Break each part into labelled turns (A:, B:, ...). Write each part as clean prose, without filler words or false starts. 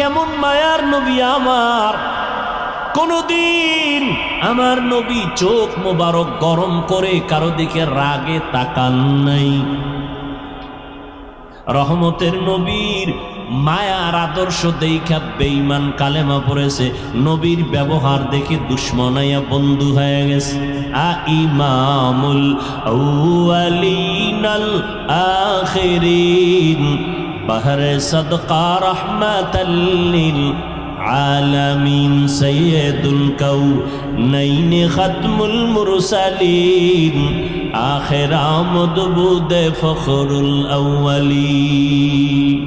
A: কেমন মায়ার নবী আমার। কোনদিন আমার নবী চোখ মোবারক গরম করে কারো দিকে রাগে তাকান নাই। রহমতের নবীর মায়ার আদর্শ দেখা বেঈমান কালেমা পড়েছে, নবীর ব্যবহার দেখে দুশমনাইয়া বন্ধু হয়ে গেছে। ইমামুল আউয়ালিনাল আখিরিন বাহরে সদকা রাহমাতাল লিল আলামিন সাইয়্যিদুল কাউনাইন খাতমুল মুরসালিন আখির আমদ বুদে ফখরুল আউয়ালিন।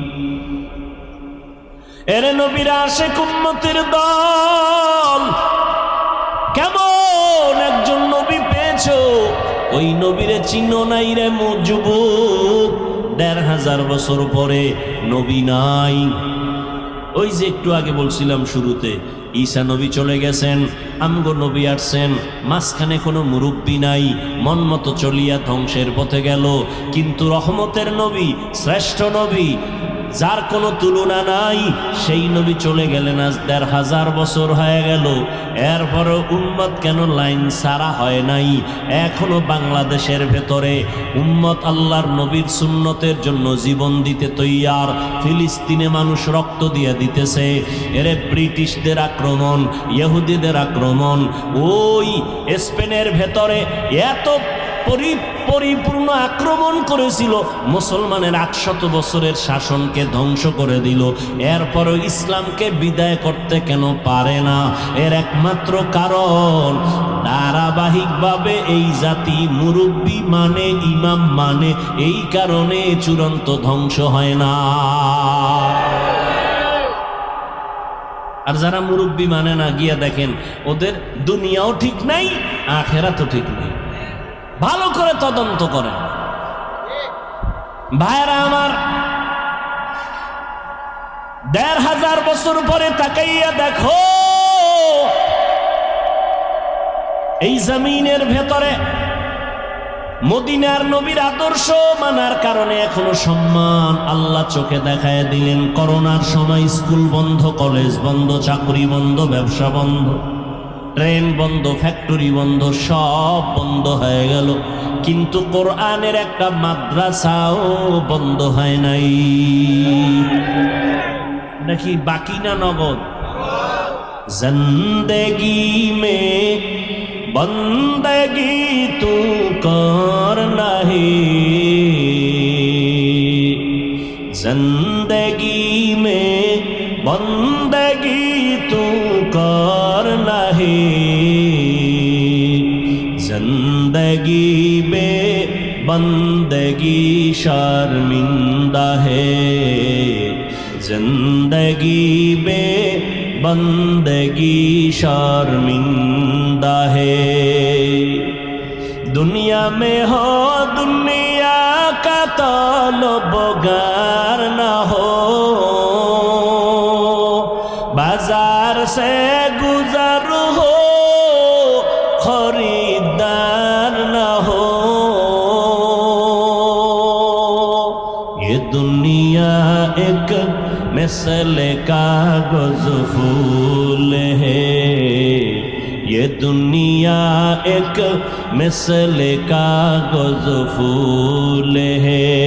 A: এরে নবীর আশিক উম্মতের দল, কেমন একজন নবী পেয়েছো, ওই নবীরে চিনো নাই রে যুবক। ১৫০০ বছর পরে নবী নাই। ওই যে একটু আগে বলছিলাম শুরুতে, ঈসা নবী চলে গেছেন, আমগো নবী আসছেন, মাঝখানে কোনো মুরব্বী নাই, মন মতো চলিয়া ধ্বংসের পথে গেল। কিন্তু রহমতের নবী, শ্রেষ্ঠ নবী, যার কোনো তুলনা নাই, সেই নবী চলে গেলেন। আজ ১৫০০ বছর হয়ে গেল, এরপরও উম্মত কেন লাইন ছাড়া হয় নাই? এখনো বাংলাদেশের ভেতরে উম্মত আল্লাহর নবীর সুন্নতের জন্য জীবন দিতে তৈয়ার। ফিলিস্তিনে মানুষ রক্ত দিয়ে দিতেছে। এরে ব্রিটিশদের আক্রমণ, ইহুদিদের আক্রমণ, ওই স্পেনের ভেতরে এত পরিপূর্ণ আক্রমণ করেছিল, মুসলমানের ৮০০ বছরের শাসনকে ধ্বংস করে দিল। এরপরও ইসলামকে বিদায় করতে কেন পারে না? এর একমাত্র কারণ, ধারাবাহিকভাবে এই জাতি মুরব্বী মানে, ইমাম মানে, এই কারণে চূড়ান্ত ধ্বংস হয় না। আর যারা মুরব্বী মানে না, গিয়া দেখেন ওদের দুনিয়াও ঠিক নাই, আখেরাতও ঠিক নেই। ভালো করে তদন্ত করেন ভাইরা আমার। ১৫০০ বছর পরে তাকাইয়া দেখো, এই জমিনের ভেতরে মদিনার নবীর আদর্শ মানার কারণে এখনো সম্মান আল্লাহ চোখে দেখায় দিলেন। করোনার সময় স্কুল বন্ধ, কলেজ বন্ধ, চাকরি বন্ধ, ব্যবসা বন্ধ, ট্রেন বন্ধ, ফ্যাক্টরি বন্ধ, সব বন্ধ হয়ে গেল। কিন্তু কোরআনের একটা মাদ্রাসাও বন্ধ হয় নাই। নাকি বাকি না নগদ? জিন্দেগি মে বন্দগি তু করনা হে, জিন্দেগি মে বন্দগি তু করনা হে, जिंदगी बे बंदगी शर्मिंदा है, जिंदगी बे बंदगी शर्मिंदा है। दुनिया में हो दुनिया का तलबगार ना हो, बाजार से गुजर हो खरीदार ना हो। ये दुनिया एक मिसल कागज फूल है, ये दुनिया एक मिसल कागज फूल है।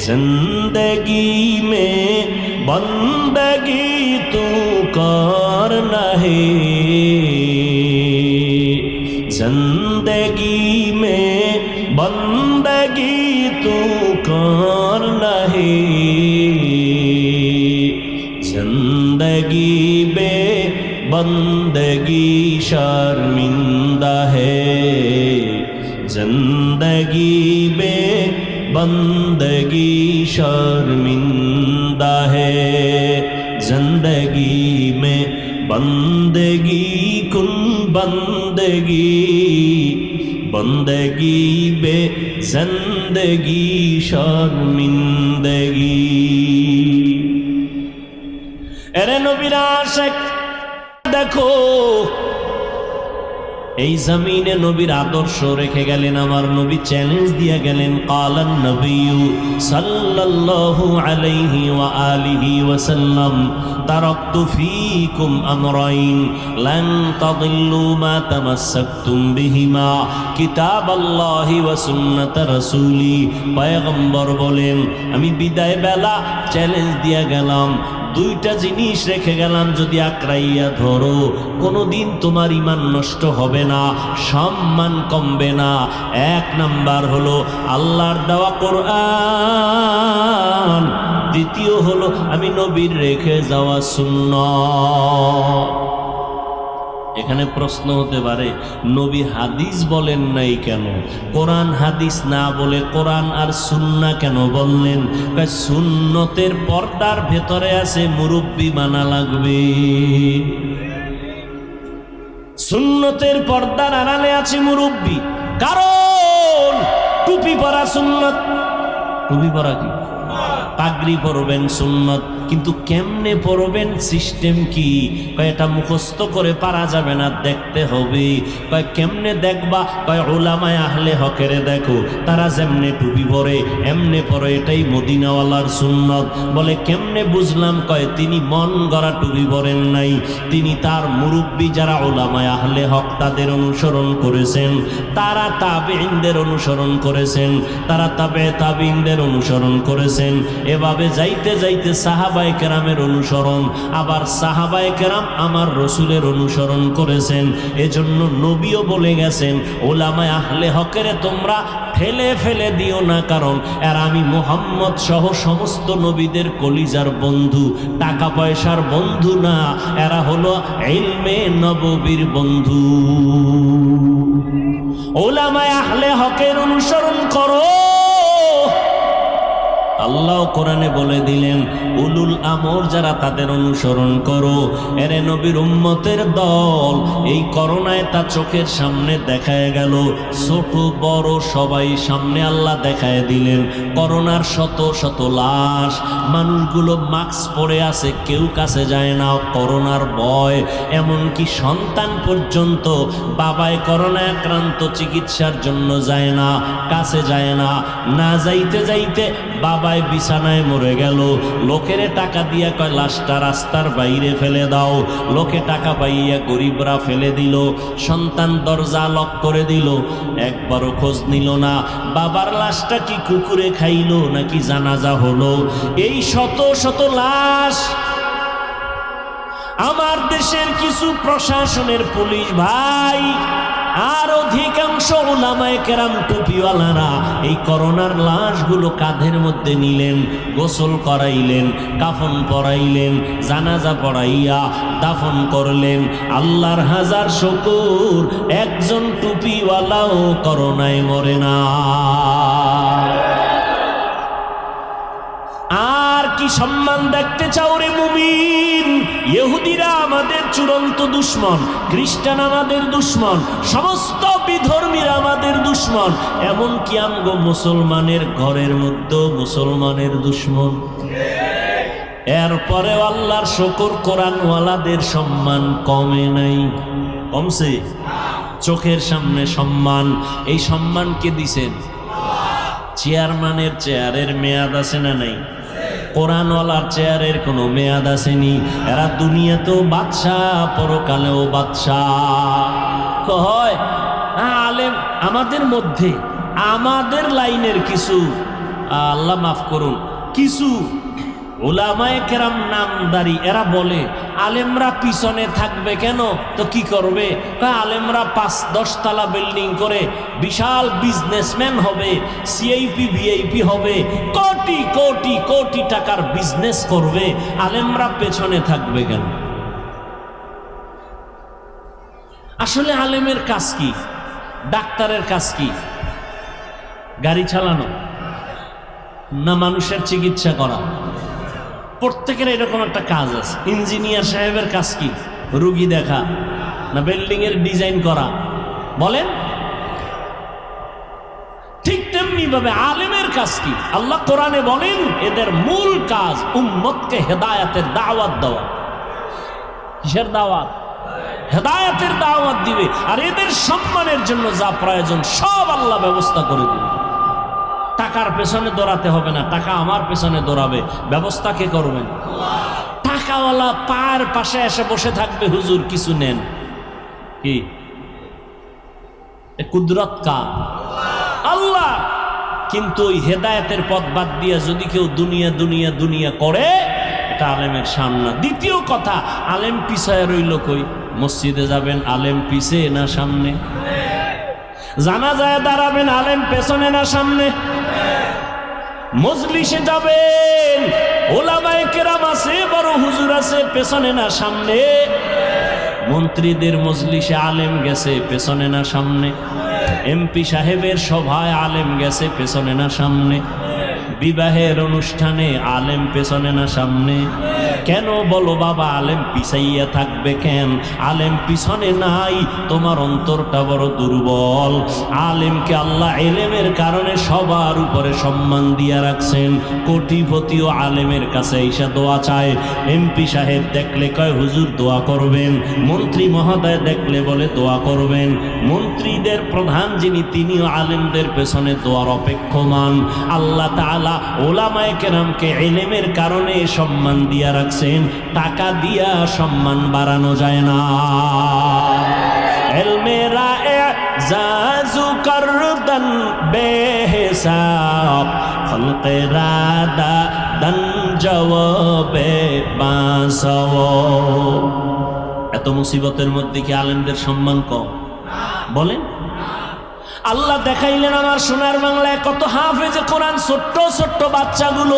A: जिंदगी में बंदगी तू करना है, जिंदगी में बंदगी तू करना है, जिंदगी बे बंदगी शर्मिंदा है, जिंदगी बे बंदगी शर्मिंदा है। जिंदगी में बंदगी कुन बंदगी, बंदगी बे जिंदगी शर्मिंदगी। এরে নবীর আশিক দেখো, এই জমিনে নবীর আদর্শ রেখে গেলেন। আমার নবী চ্যালেঞ্জ দিয়ে গেলেন, কালান নবিয়্যু সাল্লাল্লাহু আলাইহি ওয়া আলিহি ওয়াসাল্লাম, তারাকতু ফীকুম আমরাইন লান তাদিল্লু মা তামাসসাকতুম বিহিমা কিতাবাল্লাহি ওয়া সুন্নাত রাসূলি। পয়গম্বর বলেন, আমি বিদায় বেলা চ্যালেঞ্জ দিয়ে গেলাম, দুইটা জিনিস রেখে গেলাম, যদি আঁকড়াইয়া ধরো কোনোদিন তোমার ঈমান নষ্ট হবে না, সম্মান কমবে না। এক নাম্বার হলো আল্লাহর দেওয়া কোরআন, দ্বিতীয় হলো আমি নবীর রেখে যাওয়া সুন্নাত। এখানে প্রশ্ন হতে পারে, নবী হাদিস বলেন নাই কেন? কোরআন হাদিস না বলে কোরআন আর সুন্নাহ কেন বললেন? সুন্নতের পর্দার ভেতরে আছে মুরব্বি মানা লাগবে, সুন্নতের পর্দার আড়ালে আছে মুরব্বি। কারণ টুপি পরা সুন্নত, টুপি পরা কি? পাগড়ি পরবেন সুন্নত, কিন্তু কেমনে পরবেন, সিস্টেম কি? কয় এটা মুখস্থ করে পারা যাবে না, দেখতে হবে। কয় কেমনে দেখবা? কয় উলামায়ে আহলে হকের দেখো, তারা যেমনে টুপি পরে এমনে পরে, এটাই মদিনাওয়ালার সুন্নত। বলে কেমনে বুঝলাম? কয় তিনি মন গড়া টুপি পরেন নাই, তিনি তার মুরব্বী যারা উলামায়ে আহলে হক তাদের অনুসরণ করেছেন, তারা তাবেঈনদের অনুসরণ করেছেন, তারা তাবেঈনদের অনুসরণ করেছেন। এভাবে যাইতে যাইতে সাহাবায়ে কেরামের অনুসরণ, আবার সাহাবায়ে কেরাম আমার রসুলের অনুসরণ করেছেন। এজন্য নবীও বলে গেছেন, উলামায়ে আহলে হকের তোমরা ফেলে ফেলে দিও না, কারণ এরা আমি মুহাম্মদ সহ সমস্ত নবীদের কলিজার বন্ধু, টাকা পয়সার বন্ধু না, এরা হলো ইলমে নববীর বন্ধু। উলামায়ে আহলে হকের অনুসরণ করো। আল্লাহ কোরআনে বলে দিলেন, উলুল আমর যারা তাদের অনুসরণ করো। এরে নবীর উম্মতের দল, এই করোনায় তা চোখের সামনে দেখায় গেল, ছোট বড় সবাই সামনে আল্লাহ দেখায় দিলেন। করোনার শত শত লাশ, মানুষগুলো মাস্ক পরে আছে, কেউ কাছে যায় না, করোনার ভয়। এমনকি সন্তান পর্যন্ত বাবায় করোনায় আক্রান্ত, চিকিৎসার জন্য যায় না, কাছে যায় না। না যাইতে যাইতে বাবায় বিছানায় মরে গেল, লোকের টাকা দিয়া কয় লাশটা রাস্তার বাইরে ফেলে দাও। লোকে টাকা পাইয়া গরিবরা ফেলে দিল, সন্তান দরজা লক করে দিল, একবারও খোঁজ নিল না বাবার লাশটা কি কুকুরে খাইলো নাকি জানাজা হলো। এই শত শত লাশ। আমার দেশের কিছু প্রশাসনের পুলিশ ভাই আর অধিকাংশ উলামায়ে কেরাম টুপিওয়ালারা এই করোনার লাশগুলো কাঁধের মধ্যে নিলেন, গোসল করাইলেন, কাফন পরাইলেন, জানাজা পড়াইয়া দাফন করলেন। আল্লাহর হাজার শুকর, একজন টুপিওয়ালাও করোনায় মরে না। আর কি সম্মান দেখতে চাও রে মুমিন? ইহুদিরা আমাদের চূড়ান্ত দুশমন, খ্রিস্টান আমাদের দুশমন, সমস্ত বিধর্মীরা আমাদের দুশমন, এমনকি আমগো মুসলমানের ঘরের মধ্যে মুসলমানের দুশমন। এরপরে আল্লাহর শুকর, কোরআনওয়ালাদের সম্মান কমে নাই, কমছে। চোখের সামনে সম্মান, এই সম্মান কে দিছেন? চেয়ারম্যানের চেয়ারের মেয়াদ আছে না নাই? কোরআনওয়ালার চেয়ারের কোনো মেয়াদ আসেনি। এরা দুনিয়াতেও বাদশাহ, পরকালেও বাদশাহ। কয় আলেম আমাদের মধ্যে, আমাদের লাইনের কিছু, আল্লাহ মাফ করুন, কিছু উলামায়ে কেরাম নামদারি, এরা বলে আলেমরা পিছনে থাকবে কেন? তো কি করবে? আলেমরা ৫-১০ তলা বিল্ডিং করে বিশাল বিজনেসম্যান হবে, সিআইপি ভিআইপি হবে, কোটি কোটি কোটি টাকার বিজনেস করবে, আলেমরা পেছনে থাকবে কেন? আসলে আলেমের কাজ কি? ডাক্তারের কাজ কি? গাড়ি চালানো না মানুষের চিকিৎসা করা? প্রত্যেকের এরকম একটা কাজ আছে। ইঞ্জিনিয়ার সাহেবের কাজ কি? রুগী দেখা না বিল্ডিং এর ডিজাইন করা? বলেন। ঠিক তেমনি ভাবে আলেমের কাজ কি? আল্লাহ কোরআনে বলেন এদের মূল কাজ উম্মতকে হেদায়েতের দাওয়াত দেওয়া। কিসের দাওয়াত? হেদায়েতের দাওয়াত দিবে, আর এদের সম্মানের জন্য যা প্রয়োজন সব আল্লাহ ব্যবস্থা করে দিবে। টাকার পেছনে দৌড়াতে হবে না, টাকা আমার পেছনে দৌড়াবে। ব্যবস্থা কে করবেন? টাকাওয়ালা পায়ের পাশে এসে বসে থাকবে, হুজুর কিছু নেন। কি কুদরত কা? আল্লাহ। কিন্তু ওই হেদায়েতের পথ বাদ দিয়ে যদি কেউ দুনিয়া দুনিয়া দুনিয়া করে, এটা আলেমের সামনে। দ্বিতীয় কথা, আলেম পিছায় রইল কই? মসজিদে যাবেন, আলেম পিছে না সামনে? জানাজায় দাঁড়াবেন, আলেম পেছনে না সামনে? মজলিসে যাবেন, ওলামায়ে কেরাম আছে, বড় হুজুর আছে, পেছনে না সামনে? মন্ত্রীদের মজলিসে আলেম গেছে, পেছনে না সামনে? এমপি সাহেবের সভায় আলেম গেছে, পেছনে না সামনে? বিবাহের অনুষ্ঠানে আলেম পেছনে না সামনে? কেন বলো বাবা, আলেম পিছাইয়া থাকবে কেন? আলেম পিছনে নাই, তোমার অন্তরটা বড় দুর্বল। আলেমকে আল্লাহ এলেমের কারণে সবার উপরে সম্মান দিয়া রাখছেন। কোটিপতিও আলেমের কাছে এসে দোয়া চায়। এমপি সাহেব দেখলে কয় হুজুর দোয়া করবেন, মন্ত্রী মহোদয় দেখলে বলে দোয়া করবেন। মন্ত্রীদের প্রধান যিনি, তিনিও আলেমদের পেছনে দোয়ার অপেক্ষমান। আল্লাহ তাআলা ওলামায়ে কেরামকে ইলমের কারণে সম্মান দিয়া রাখছেন। টাকা দিয়া সম্মান বাড়ানো যায় না। ইলমেরা এজাজু করদান বেহিসাব, খলকেরা দান জওয়াবে বাসাও। এত মুসিবতের মধ্যে কি আলেমদের সম্মান কম? বলেন। আল্লাহ দেখাইলেন আমার সোনার বাংলায় কত হাফেজে কোরআন, ছোট্ট ছোট্ট বাচ্চাগুলো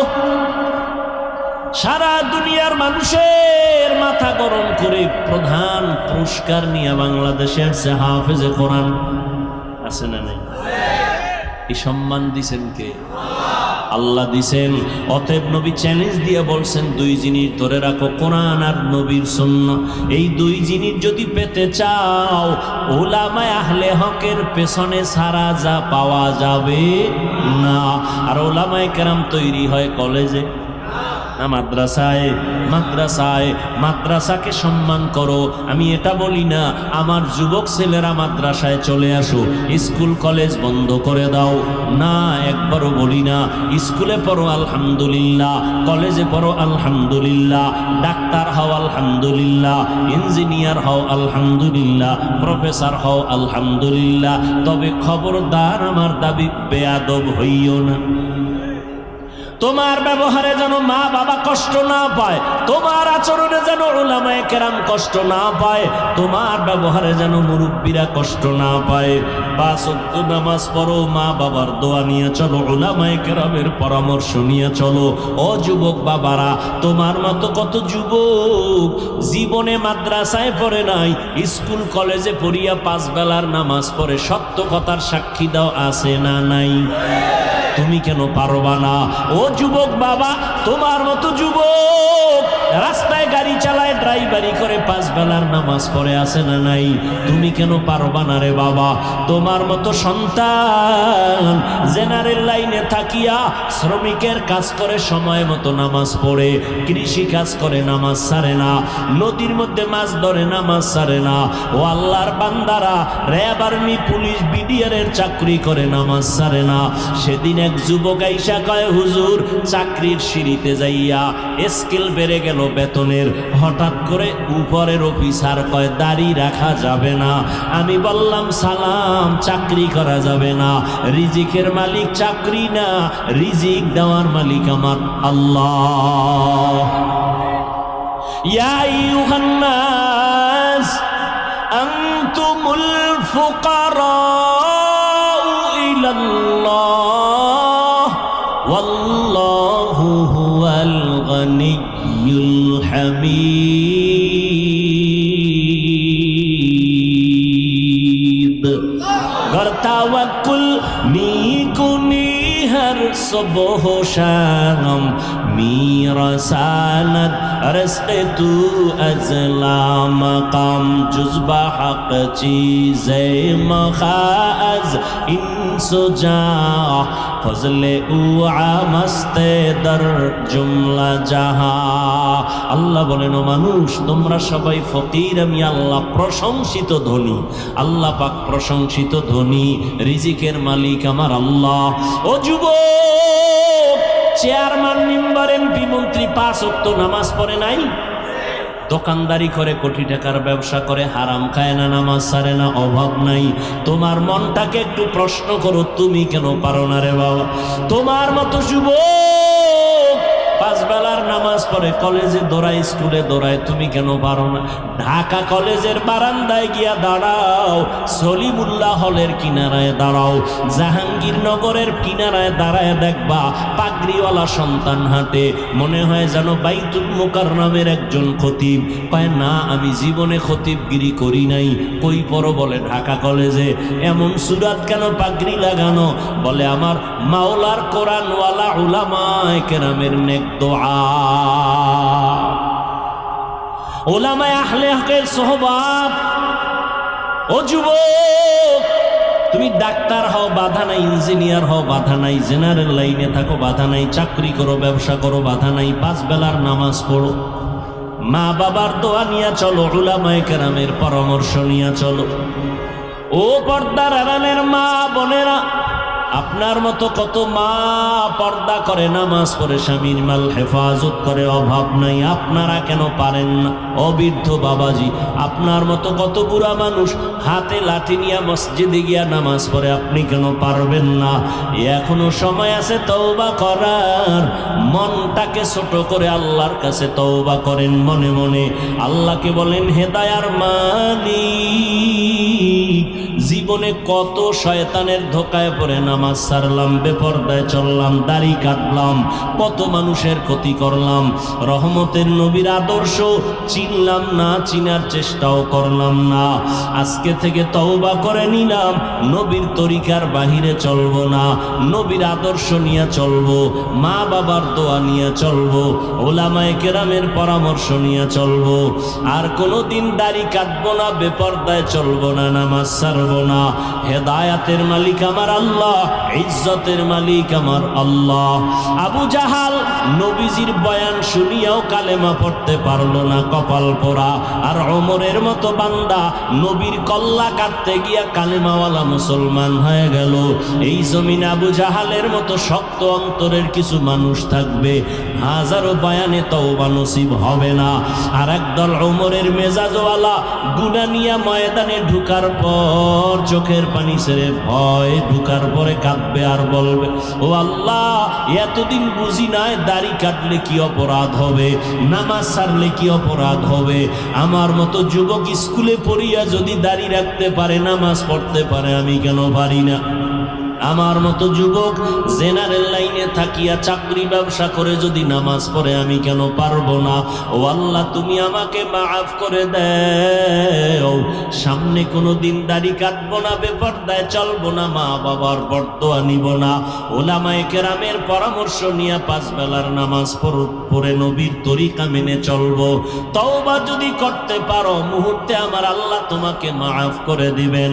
A: সারা দুনিয়ার মানুষের মাথা গরম করে প্রধান পুরস্কার নিয়ে বাংলাদেশে আসছে। হাফেজে কোরআন আছে না নাই? এই সম্মান দিছেন কে? আল্লাহ দিছেন। অতএব নবী চ্যালেঞ্জ দিয়ে বলছেন, দুই জিনিস ধরে রাখো, কোরআন আর নবীর সুন্নাহ। এই দুই জিনিস যদি পেতে চাও, উলামায়ে আহলে হকের পেছনে ছাড়া যা পাওয়া যাবে না। আর উলামায়ে কেরাম তৈরি হয় কলেজে না মাদ্রাসায়? মাদ্রাসায়। মাদ্রাসাকে সম্মান করো। আমি এটা বলি না আমার যুবক ছেলেরা মাদ্রাসায় চলে আসো, স্কুল কলেজ বন্ধ করে দাও, না, একবারও বলি না। স্কুলে পড়ো আলহামদুলিল্লাহ, কলেজে পড়ো আলহামদুলিল্লাহ, ডাক্তার হও আলহামদুলিল্লাহ, ইঞ্জিনিয়ার হও আলহামদুলিল্লাহ, প্রফেসর হও আলহামদুলিল্লাহ। তবে খবরদার আমার দাবি বেয়াদব হইও না। তোমার ব্যবহারে যেন মা বাবা কষ্ট না পায়, তোমার আচরণে যেন উলামায়ে কেরাম কষ্ট না পায়, তোমার ব্যবহারে যেন মুরব্বীরা কষ্ট না পায়। 5 ওয়াক্ত নামাজ পড়ো, মা বাবার দোয়া নিয়ে চলো, উলামায়ে কেরামের পরামর্শ নিয়ে চলো। ও যুবক বাবারা, তোমার মতো কত যুবক জীবনে মাদ্রাসায় পড়ে নাই, স্কুল কলেজে পড়িয়া 5 বেলার নামাজ পড়ে। সত্য কথার সাক্ষী দাও, আছে না নাই? তুমি কেন পারবা না? ও যুবক বাবা, তোমার মতো যুবক রাস্তায় গাড়ি চালায়, ড্রাইভারি করে, 5 বেলার নামাজ পড়ে, আছে না নাই? তুমি কেন পারবা না রে বাবা? তোমার মতো সন্তান জেনারেল লাইনে থাকিয়া শ্রমিকের কাজ করে, সময় মতো নামাজ পড়ে, কৃষি কাজ করে, নামাজ ছাড়ে না, নদীর মধ্যে মাছ ধরে, নামাজ ছাড়ে না। ও আল্লাহর বান্দারা, র্যাব, আর্মি, পুলিশ, বিডিআরের চাকরি করে, নামাজ ছাড়ে না। সেদিন এক যুবক আইসা কয়, হুজুর চাকরির সিঁড়িতে যাইয়া স্কেল বেড়ে গেল বেতনের, হঠাৎ করে উপরের অফিসার কয় দাড়ি রাখা যাবে না। আমি বললাম সালাম, চাকরি করা যাবে না। রিজিকের মালিক চাকরি না, রিজিক দেওয়ার মালিক আমার আল্লাহ। ইয়া আইয়ুহান নাস আনতুমুল ফুকারাউ ইলাল্লাহ ওয়াল্লাহু হুয়াল গনিয়্যুল হামিদ। গর তাওয়াক্কুল নি কুনি হর সুবহ শাম میرساند رزق تو از لامقام جزبه حق چیز مخا از این سجا ফজলে উ আমস্তে দর জুমলা জাহা। আল্লাহ বলেন, ও মানুষ, তোমরা সবাই ফকির, আমি আল্লাহ প্রশংসিত ধনী। আল্লাহ পাক প্রশংসিত ধনী, রিজিকের মালিক আমার আল্লাহ। ও যুবক, চেয়ারম্যান, মেম্বার, এমপি, মন্ত্রী 5 ওয়াক্ত নামাজ পড়ে নাই, দোকানদারি করে, কোটি টাকার ব্যবসা করে, হারাম খায় না, নামাজ ছাড়ে না, অভাব নাই। তোমার মনটাকে একটু প্রশ্ন করো, তুমি কেন পারো না রে বাবা? তোমার মতো যুবক 5 বেলার নামাজ পড়ে, কলেজে দৌড়ায়, স্কুলে দৌড়ায়, তুমি কেন পারো না? ঢাকা কলেজের বারান্দায় গিয়া দাঁড়াও, সলিমুল্লাহ হলের কিনারায় দাঁড়াও, জাহাঙ্গীরনগরের কিনারায় দাঁড়ায়, দেখবা পাগড়িওয়ালা সন্তান হাঁটে, মনে হয় যেন বাইতুল মুকাররমের একজন খতিব। কয় না, আমি জীবনে খতিবগিরি করি নাই। কই পড়ো? বলে ঢাকা কলেজে। এমন সুরাত কেন পাগড়ি লাগানো? বলে আমার মাওলার কোরআনওয়ালা উলামায়ে কেরামের নেক দোয়া, ওলামায়ে আহলে হকের সোহবাত। ও যুবক, তুমি ডাক্তার হও, বাধা নাই, ইঞ্জিনিয়ার হও, বাধা নাই, জেনারেল লাইনে থাকো, বাধা নাই, চাকরি করো, ব্যবসা করো, বাধা নাই, 5 বেলার নামাজ পড়ো, মা বাবার দোয়া নিয়ে চলো, উলামায়ে কেরামের পরামর্শ নিয়ে চলো। ও পর্দার আড়ালের মা বোনেরা, আপনার মতো কত মা পর্দা করে, নামাজ পড়ে, স্বামীর মাল হেফাজত করে, অভাব নাই, আপনারা কেন পারেন না? অবৃদ্ধ বাবাজি, আপনার মতো কত বুড়া মানুষ হাতে লাঠি নিয়ে মসজিদে গিয়া নামাজ পড়ে, আপনি কেন পারবেন না? এখনো সময় আছে তওবা করার। মনটাকে ছোট করে আল্লাহর কাছে তওবা করেন মনে মনে। আল্লাহকে বলেন, হেদায়ার মালিক, জীবনে কত শয়তানের ধোকায় পড়ে নামাজ ছাড়লাম, বেপরদায় চললাম, দাড়ি কাটলাম, কত মানুষের ক্ষতি করলাম, রহমতের নবীর আদর্শ চিনলাম না, চিনার চেষ্টাও করলাম না। আজকে থেকে তওবা করে নিলাম, নবীর তরিকার বাহিরে চলবো না, নবীর আদর্শ নিয়ে চলবো, মা বাবার দোয়া নিয়ে চলবো, ওলামায়ে কেরামের পরামর্শ নিয়ে চলবো। আর কোনোদিন দাড়ি কাটবো না, বেপরদায় চলবো না, নামাজ ছাড়বো না। হেদায়াতের মালিক আমার আল্লাহ, ইজ্জতের মালিক আমার আল্লাহ। আবু জাহাল নবীজির বয়ান শুনিয়াও কালেমা পড়তে পারলো না, কপাল পোড়া। আর ওমরের মতো বান্দা নবীর কল্লা কাটতে গিয়া কালেমাওয়ালা মুসলমান হয়ে গেল। এই জমিনে আবু জাহালের মতো শক্ত অন্তরের কিছু মানুষ থাকবে, হাজারো বয়ানে তওবা নসিব হবে না। আর একদল ওমরের মেজাজওয়ালা গুনাহ নিয়া ময়দানে ঢুকার পর চোখের পানি ছেড়ে ভয়, ঢুকার পরে কাঁদবে আর বলবে, ও আল্লাহ, এতদিন বুঝি নাই দাড়ি কাটলে কি অপরাধ হবে, নামাজ ছাড়লে কি অপরাধ হবে। আমার মতো যুবক স্কুলে পড়িয়া যদি দাড়ি রাখতে পারে, নামাজ পড়তে পারে, আমি কেন পারি না? আমার মতো যুবক জেনারেল লাইনে থাকিয়া চাকরি ব্যবসা করে যদি নামাজ পড়ে, আমি কেন পারবো না? ও আল্লাহ, তুমি আমাকে মাফ করে দাও। সামনে কোনো দিন দাড়ি কাটবো না, বেপরদায় চলবো না, মা বাবার বরদোয়া নিব না, ওলামায়ে কেরামের পরামর্শ নিয়ে 5 বেলার নামাজ পড়ে নবীর তরিকা মেনে চলবো। তওবা যদি করতে পারো, মুহূর্তে আমার আল্লাহ তোমাকে মাফ করে দিবেন।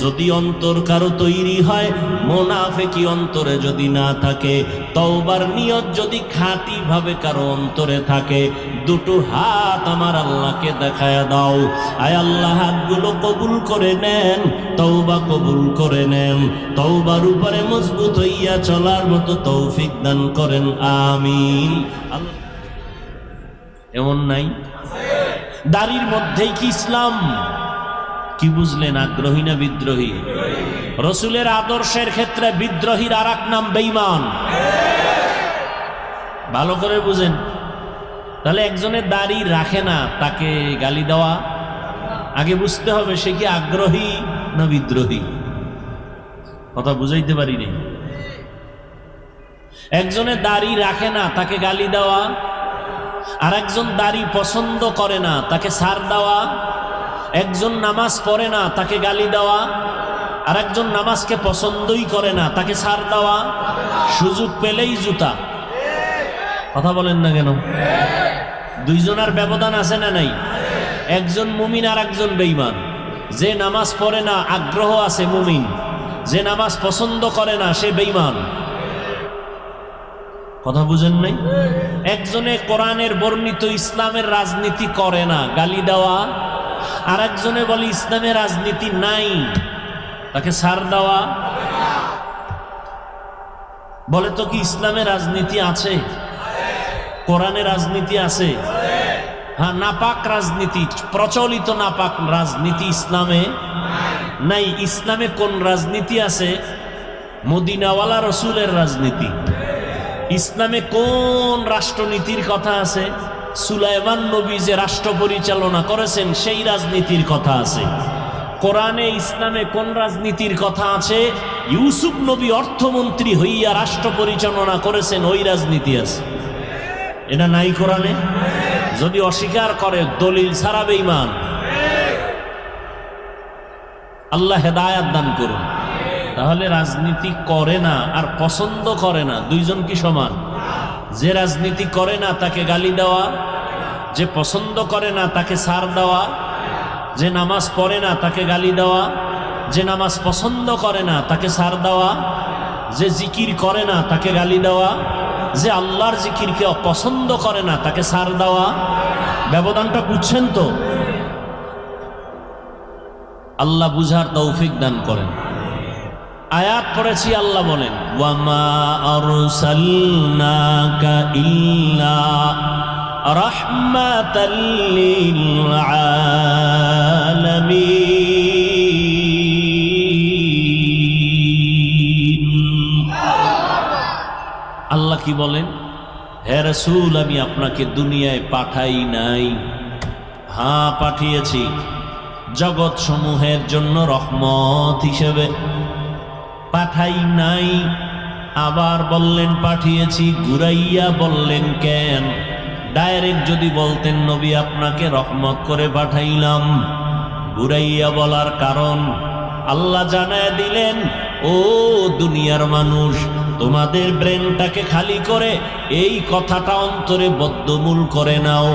A: যদি অন্তর কারো তৈরি হয়, মুনাফিকি অন্তরে যদি না থাকে, তওবার নিয়ত যদি খাঁটি ভাবে কারো অন্তরে থাকে, দুটো হাত আমার আল্লাহকে দেখায়া দাও। আয় আল্লাহ, হাতগুলো কবুল করে নেন, তওবা কবুল করে নেন, তওবার উপরে মজবুত হইয়া চলার মতো তৌফিক দান করেন, আমিন। এমন নাই? দাড়ির মধ্যেই কি ইসলাম? কি বুঝলেন? আগ্রহী না বিদ্রোহী? রসুলের আদর্শের ক্ষেত্রে বিদ্রোহীর আর এক নাম বেঈমান। ভালো করে বুঝেন। তাহলে একজনের দাড়ি রাখে না, তাকে গালি দেওয়া, আগে বুঝতে হবে সে কি আগ্রহী না বিদ্রোহী। কথা বুঝাইতে পারি নি? একজনের দাড়ি রাখে না, তাকে গালি দেওয়া, আর একজন দাড়ি পছন্দ করে না, তাকে ছাড় দেওয়া। একজন নামাজ পড়ে না, তাকে গালি দেওয়া, আর একজন নামাজকে পছন্দই করে না, তাকে ছাড় দেওয়া। সুযোগ পেলেই জুতা। কথা বলেন না কেন? দুইজনের ব্যবধান আছে না নাই? একজন মুমিন আর একজন বেঈমান। যে নামাজ পড়ে না আগ্রহ আছে মুমিন, যে নামাজ পছন্দ করে না সে বেঈমান। কথা বুঝেন নাই? একজনে কোরআনের বর্ণিত ইসলামের রাজনীতি করে না, গালি দেওয়া, আর একজনে বলে ইসলামের রাজনীতি নাই, তাকে ছাড় দেওয়া। বলে তো কি ইসলামের রাজনীতি আছে? কোরআনের রাজনীতি আছে? হ্যাঁ, নাপাক রাজনীতি, প্রচলিত নাপাক রাজনীতি ইসলামে নাই। ইসলামে কোন রাজনীতি আছে? মদিনাওয়ালা রসুলের রাজনীতি। ইসলামে কোন রাষ্ট্রনীতির কথা আছে? সুলাইমান নবী যে রাষ্ট্র পরিচালনা করেছেন সেই রাজনীতির কথা আছে। কোরআনে ইসলামে কোন রাজনীতির কথা আছে? ইউসুফ নবী অর্থমন্ত্রী হইয়া রাষ্ট্র পরিচালনা করেছেন, ওই রাজনীতি আছে। এটা নাই কোরআনে? যদি অস্বীকার করে দলিল ছাড়া বেঈমান। আল্লাহ হেদায়াত দান করুন। তাহলে রাজনীতি করে না আর পছন্দ করে না, দুইজন কি সমান? যে রাজনীতি করে না তাকে গালি দেওয়া, যে পছন্দ করে না তাকে ছাড় দেওয়া, যে নামাজ পড়ে না তাকে গালি দেওয়া, যে নামাজ পছন্দ করে না তাকে ছাড় দেওয়া, যে জিকির করে না তাকে গালি দেওয়া, যে আল্লাহর জিকিরকে অপছন্দ করে না তাকে ছাড় দেওয়া। ব্যবধানটা বুঝছেন তো? আল্লাহ বুঝার তৌফিক দান করেন। আয়াত পড়েছি, আল্লাহ বলেন ওয়ামা আরসালনাকা ইল্লা রাহমাতাল লিল আলামিন। আল্লাহ কি বলেন? হে রাসূল, আমি আপনাকে দুনিয়ায় পাঠাই নাই। হ্যাঁ, পাঠিয়েছি জগৎ সমূহের জন্য রহমত হিসেবে, পাঠাই নাই। আবার বললেন পাঠিয়েছি, ঘুরাইয়া বললেন কেন? ডাইরেক্ট যদি বলতেন নবী আপনাকে রহমত করে পাঠাইলাম, ঘুরাইয়া বলার কারণ আল্লাহ জানায় দিলেন, ও দুনিয়ার মানুষ, তোমাদের ব্রেনটাকে খালি করে এই কথাটা অন্তরে বদ্ধমূল করে নাও,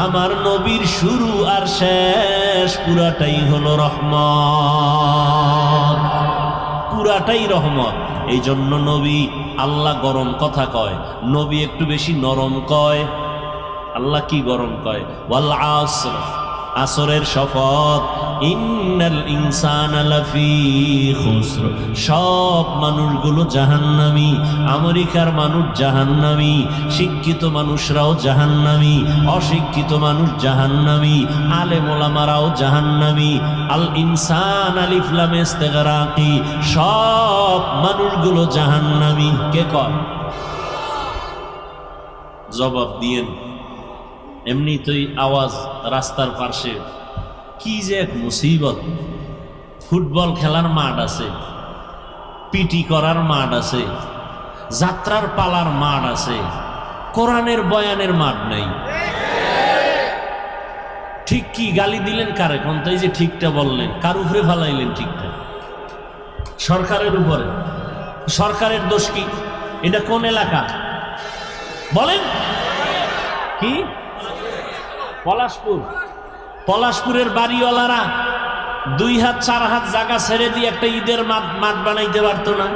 A: আমার নবীর শুরু আর শেষ পুরাটাই হলো রহমত, পুরাটাই রহমত। এই জন্য নবী, আল্লাহ গরম কথা কয়, নবী একটু বেশি নরম কয়। আল্লাহ কি গরম কয়? ওয়াল আসর, আসরের শপথ, ইন্নাল ইনসানা লাফি খুসর, সব মানুষগুলো জাহান্নামী। আমেরিকার মানুষ জাহান্নামী, শিক্ষিত মানুষরাও জাহান্নামী, অশিক্ষিত মানুষ জাহান্নামী, আলেম ওলামারাও জাহান্নামী। আল ইনসান আলিফ লাম ইস্তিগরাকি, সব মানুষগুলো জাহান্নামী। কে কয়? জবাব দিয়েন। এমনি তুই আওয়াজ রাস্তার পাশে কি যে এক মুসিবত। ফুটবল খেলার মাঠ আছে, পিটি করার মাঠ আছে, যাত্রার পালার মাঠ আছে, কোরআনের বয়ানের মাঠ নাই। ঠিক কি গালি দিলেন কারে? কোন তাই যে ঠিকটা বললেন, কার উপরে ফালাইলেন ঠিকটা? সরকারের উপরে। সরকারের দোষ কি? এটা কোন এলাকা বলেন? কি পলাশপুর? পলাশপুরের বাড়িওয়ালারা 2 হাত 4 হাত জায়গা ছেড়ে দিয়ে একটা ঈদের মাঠ বানাইতে পারতো না?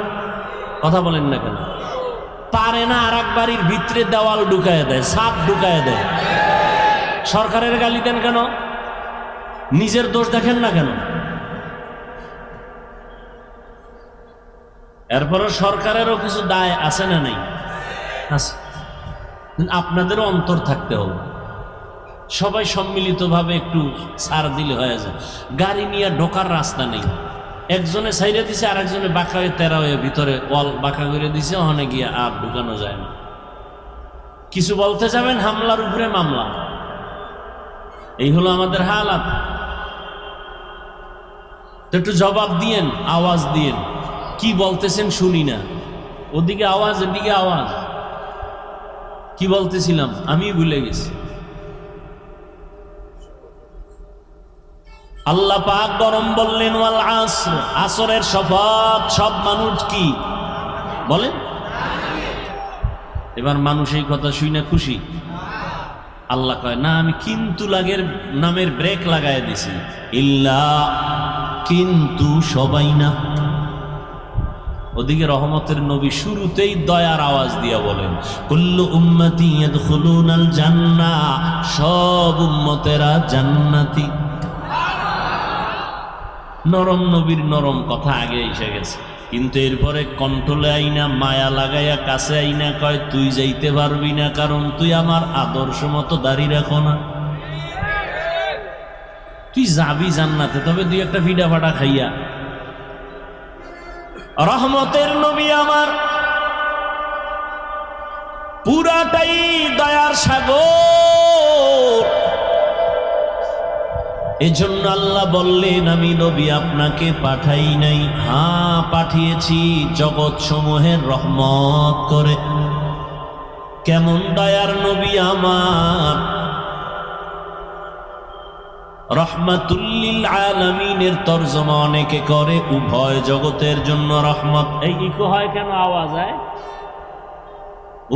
A: কথা বলেন না কেন? পারে না। আর এক বাড়ির ভিতরে দেওয়াল ঢুকায় দেয়, ছাদ ঢুকায় দেয়। সরকারের গালি দেন কেন? নিজের দোষ দেখেন না কেন? এরপরও সরকারেরও কিছু দায় আছে না নাই? আছে। আপনাদেরও অন্তর থাকতে হবে। সবাই সম্মিলিতভাবে একটু ছাড় দিলে হয়ে যায়। গাড়ি নিয়ে ঢোকার রাস্তা নেই, একজনে সাইডে দিছে, আর একজনে বাঁকা হয়ে তেরা হয়ে ভিতরে ওয়াল বাঁকা করে দিছে, ওখানে গিয়ে আর ঢুকানো যায় না। কিছু বলতে যাবেন, হামলার উপরে মামলা। এই হলো আমাদের হালাত। তো একটু জবাব দিয়েন, আওয়াজ দিয়েন। কি বলতেছেন শুনি না। ওদিকে আওয়াজ, এদিকে আওয়াজ। কি বলতেছিলাম আমি ভুলে গেছি। আল্লাহ পাক গরম বললেন ওয়াল আসর, আসরের শপথ। সব মানুষ কি বলেন? এবার মানুষ এই কথা শুই না খুশি? আল্লাহ কয় না, আমি কিন্তু লাগের নামের ব্রেক লাগাই দিছি। ইল্লা, কিন্তু সবাই না। ওদিকে রহমতের নবী শুরুতেই দয়ার আওয়াজ দিয়া বলেন, কুল্লু উম্মতি ইয়াদখুলুনাল জান্নাহ, সব উম্মতেরা জান্নাতি। নরম নবীর নরম কথা আগে এসে গেছে, কিন্তু এরপরে কন্ট্রোলে আইনা মায়া লাগাইয়া কাছে আইনা কয়, তুই যাইতে পারবি না, কারণ তুই আমার আদর্শ মতো দাঁড়িয়ে রাখো না। তুই যাবি জান্নাতে, তবে তুই একটা ফিডা ফাটা খাইয়া। রহমতের নবী আমার পুরাটাই দয়ার সাগর। এজন্য আল্লাহ বললেন, আমি নবী আপনাকে পাঠাই নাই, হ্যাঁ পাঠিয়েছি জগৎ সমূহের রহমত করে। কেমন দয়ার নবী আমার! রহমাতুল্লিল আলামিনের তরজমা অনেকে করে উভয় জগতের জন্য রহমত। এই ইকো হয় কেন, আওয়াজ হয়?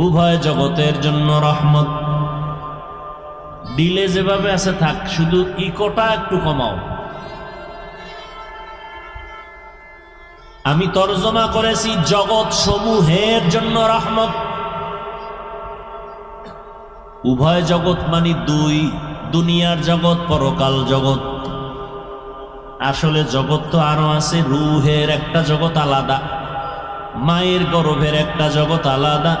A: উভয় জগতের জন্য রহমত। ডিলে যেভাবে আছে থাক, শুধু ইকোটা একটু কমাও। আমি তরজমা করেছি জগৎ সমূহের জন্য রহমত। উভয় জগৎ মানে দুই, দুনিয়ার জগৎ, পরকাল জগৎ। আসলে জগৎ তো আরো আছে। রুহের একটা জগৎ আলাদা, মায়ের গর্ভের একটা জগৎ আলাদা,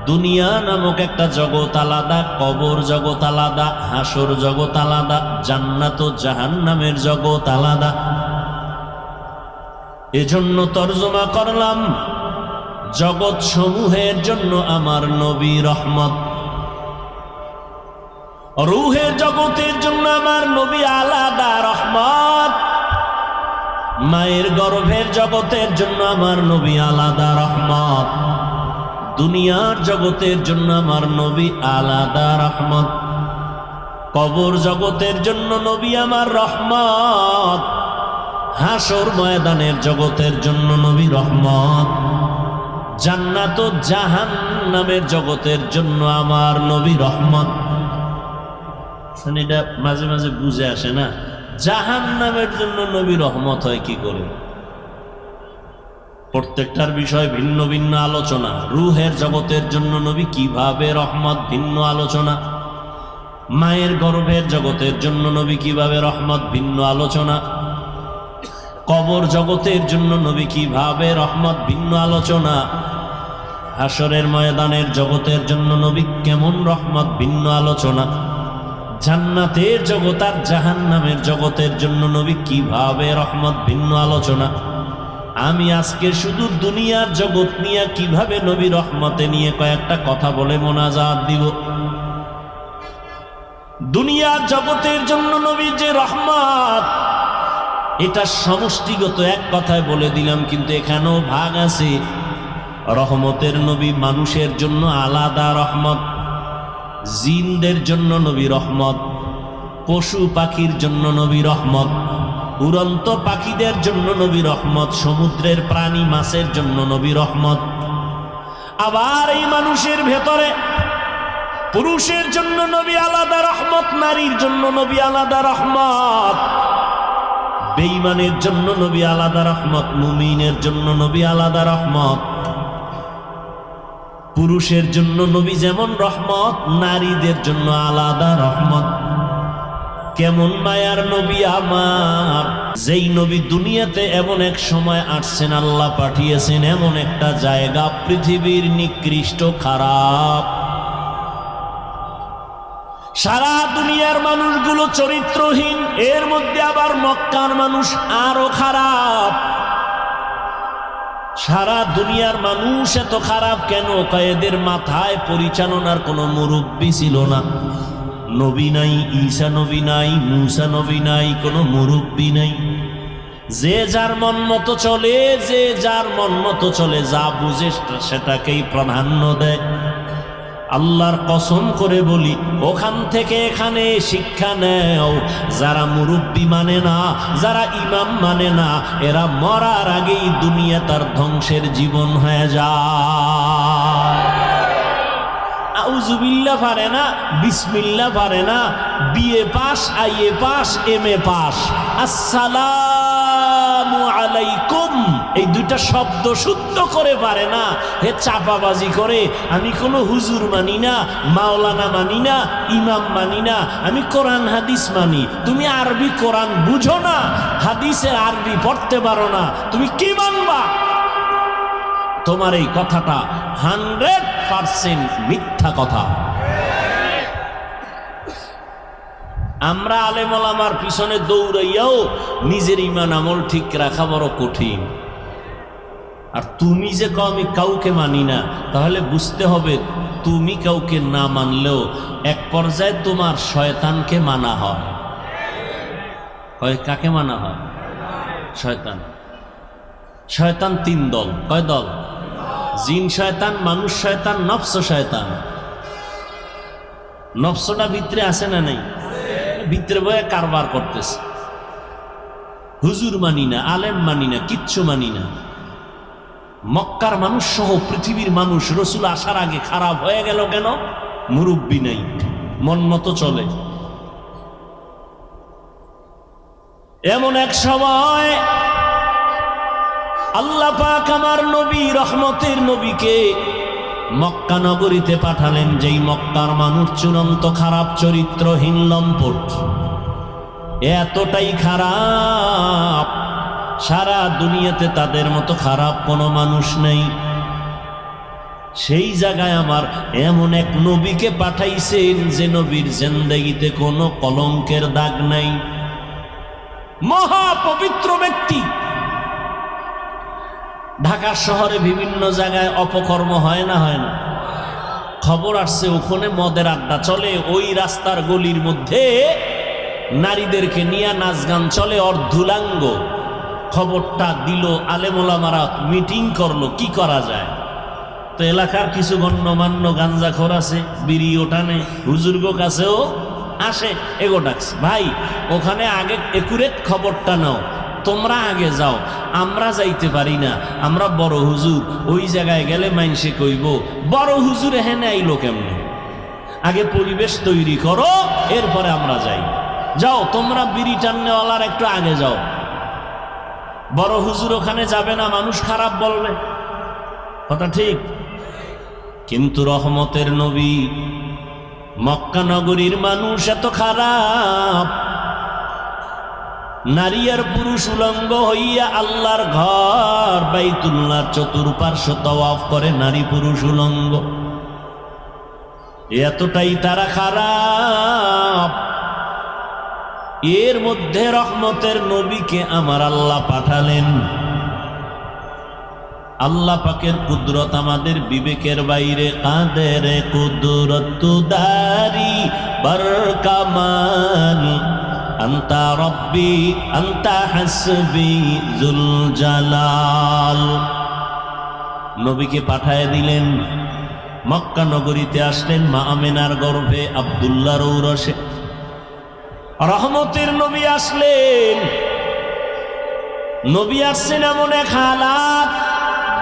A: দুনিয়া নামক একটা জগৎ আলাদা, কবর জগৎ আলাদা, হাসর জগৎ আলাদা, জান্নাত ও জাহান্নামের জগৎ আলাদা। এজন্য তরজমা করলাম জগৎ সমূহের জন্য আমার নবী রহমত। রুহের জগতের জন্য আমার নবী আলাদা রহমত, মায়ের গর্ভের জগতের জন্য আমার নবী আলাদা রহমত, দুনিয়ার জগতের জন্য আমার নবী আলাদা রহমত, কবর জগতের জন্য নবী আমার রহমত, হাসর ময়দানের জগতের জন্য নবী রহমত, জান্নাত ও জাহান্নামের জগতের জন্য আমার নবী রহমত। এটা মাঝে মাঝে বুঝে আসে না, জাহান্নামের জন্য নবী রহমত হয় কি করে? প্রত্যেকটার বিষয় ভিন্ন ভিন্ন আলোচনা। রুহের জগতের জন্য নবী কিভাবে রহমত, ভিন্ন আলোচনা। মায়ের গর্ভের জগতের জন্য নবী কিভাবে রহমত, ভিন্ন আলোচনা। কবর জগতের জন্য নবী কিভাবে রহমত, ভিন্ন আলোচনা। হাসরের ময়দানের জগতের জন্য নবী কেমন রহমত, ভিন্ন আলোচনা। জান্নাতের জগৎ আর জাহান্নামের জগতের জন্য নবী কিভাবে রহমত, ভিন্ন আলোচনা। আমি আজকে শুধু দুনিয়ার জগৎ নিয়ে কিভাবে নবী রহমতে নিয়ে কয়েকটা কথা বলে মোনাজাত দিব। দুনিয়ার জগতের জন্য নবী যে রহমত, এটা সমষ্টিগত এক কথায় বলে দিলাম, কিন্তু এখানেও ভাগ আছে। রহমতের নবী মানুষের জন্য আলাদা রহমত, জিনদের জন্য নবী রহমত, পশু পাখির জন্য নবী রহমত, উড়ন্ত পাখিদের জন্য নবী রহমত, সমুদ্রের প্রাণী মাছের জন্য নবী রহমত। আবার এই মানুষের ভেতরে পুরুষের জন্য নবী আলাদা রহমত, নারীর জন্য নবী আলাদা রহমত, বেঈমানের জন্য নবী আলাদা রহমত, মুমিনের জন্য নবী আলাদা রহমত। পুরুষের জন্য নবী যেমন রহমত, নারীদের জন্য আলাদা রহমত। কেমন মায়ার নবী আমার! যেই নবী দুনিয়াতে এমন এক সময় আসছেন, আল্লাহ পাঠিয়েছেন এমন একটা জায়গা, পৃথিবীর নিকৃষ্ট খারাপ। সারা দুনিয়ার মানুষগুলো চরিত্রহীন, এর মধ্যে আবার মক্কার মানুষ আরো খারাপ। সারা দুনিয়ার মানুষ এত খারাপ কেন? এদের মাথায় পরিচালনার কোনো মুরব্বী ছিল না। নবী নাই, ঈসা নবী নাই, মূসা নবী নাই, কোনো মুরব্বী নাই। যে যার মন মতো চলে, যে যার মন মতো চলে, যা বুঝে সেটাকেই প্রাধান্য দেয়। আল্লাহর কসম করে বলি, ওখান থেকে এখানে শিক্ষা নেও। যারা মুরব্বী মানে না, যারা ইমাম মানে না, এরা মরার আগেই দুনিয়া তার ধ্বংসের জীবন হয়ে যায়। আউযুবিল্লাহ পারে না, বিসমিল্লাহ পারে না, BA pass, IA pass, MA pass, আসসালামু আলাইকুম এই দুইটা শব্দ শুদ্ধ করে পারে না, হে চাপাবাজি করে। আমি কোনো হুজুর মানি না, মাওলানা মানি না, ইমাম মানি না, আমি কোরআন হাদিস মানি। তুমি আরবি কোরআন বুঝো না, হাদিসের আরবি পড়তে পারো না, তুমি কি মানবা? তোমার এই কথাটা 100% মিথ্যা কথা। আমরা আলেম ওলামার পিছনে দৌড়াইয়াও নিজের ঈমান আমল ঠিক রাখা বড় কঠিন। আর তুমি যে কও আমি কাউকে মানি না, তাহলে বুঝতে হবে তুমি কাউকে না মানলেও এক পর্যায়ে তোমার শয়তানকে মানা হয়। কাকে মানা হয়? শয়তান। শয়তান 3 দল। কয় দল? জিন শয়তান, মানুষ শয়তান, নফস শয়তান। নফসটা ভিতরে আছে না নাই? ভিতরে বয়ে কারবার করতেছে। হুজুর মানি না, আলেম মানি না, কিচ্ছু মানি না। মক্কার মানুষ সহ পৃথিবীর মানুষ রসুল আসার আগে খারাপ হয়ে গেল কেন? মুরব্বি নাই, মন মতো চলে। এমন এক সময় আল্লাহ পাক আমার নবী, রহমতের নবীকে মক্কা নগরীতে পাঠালেন, যেই মক্কার মানুষ চূড়ান্ত খারাপ চরিত্রহীন, লম্পট, এতটাই খারাপ সারা দুনিয়াতে তাদের মতো খারাপ কোনো মানুষ নেই। সেই জায়গায় আমার এমন এক নবীকে পাঠাইছেন যে নবীর জিন্দেগিতে কোনো কলঙ্কের দাগ নাই, মহাপবিত্র ব্যক্তি। ঢাকা শহরে বিভিন্ন জায়গায় অপকর্ম হয় না? হয় না? খবর আসছে ওখানে মদের আড্ডা চলে, ওই রাস্তার গলির মধ্যে নারীদেরকে নিয়ে নাচ গান চলে, অর্ধুলাঙ্গ। খবরটা দিল, আলেম ওলামারা মিটিং করলো কি করা যায়। তো এলাকার কিছু গণ্যমান্য গাঞ্জাখোর আছে, বিড়ি ওঠানে, হুজুর্গ কাছেও আসে, এগো ডাকছে, ভাই ওখানে আগে একুরেট খবরটা নাও, তোমরা আগে যাও, আমরা যাইতে পারি না, আমরা বড় হুজুর, ওই জায়গায় গেলে মাইনসে কইব বড় হুজুর এখানে আইলো কেমনে, আগে পরিবেশ তৈরি করো, এরপরে আমরা যাই। যাও তোমরা বিড়ি টান্নেওয়ালার একটু আগে যাও, বড় হুজুর ওখানে যাবে না, মানুষ খারাপ বলবে। কথা ঠিক। কিন্তু রহমতের নবী, মক্কা নগরীর মানুষ এত খারাপ, নারী আর পুরুষ উলঙ্গ হইয়া আল্লাহর ঘর বাইতুল্লাহর চতুর্পার্শ্ব তাওয়াফ করে, নারী পুরুষ উলঙ্গ। এতটাই তারা খারাপ। এর মধ্যে রহমতের নবীকে আমার আল্লাহ পাঠালেন। আল্লাহ পাকের কুদরত আমাদের বিবেকের বাইরে, কাদের কুদরত দারি বরকামান, আন্তা রব্বি আন্তা হাসবি জুল জালাল। নবীকে পাঠায় দিলেন, মক্কা নগরীতে আসলেন, মা আমেনার গর্ভে আব্দুল্লাহর ঔরসে রহমতের নবী আসলেন। নবী আসছেন এমন এক হালাত,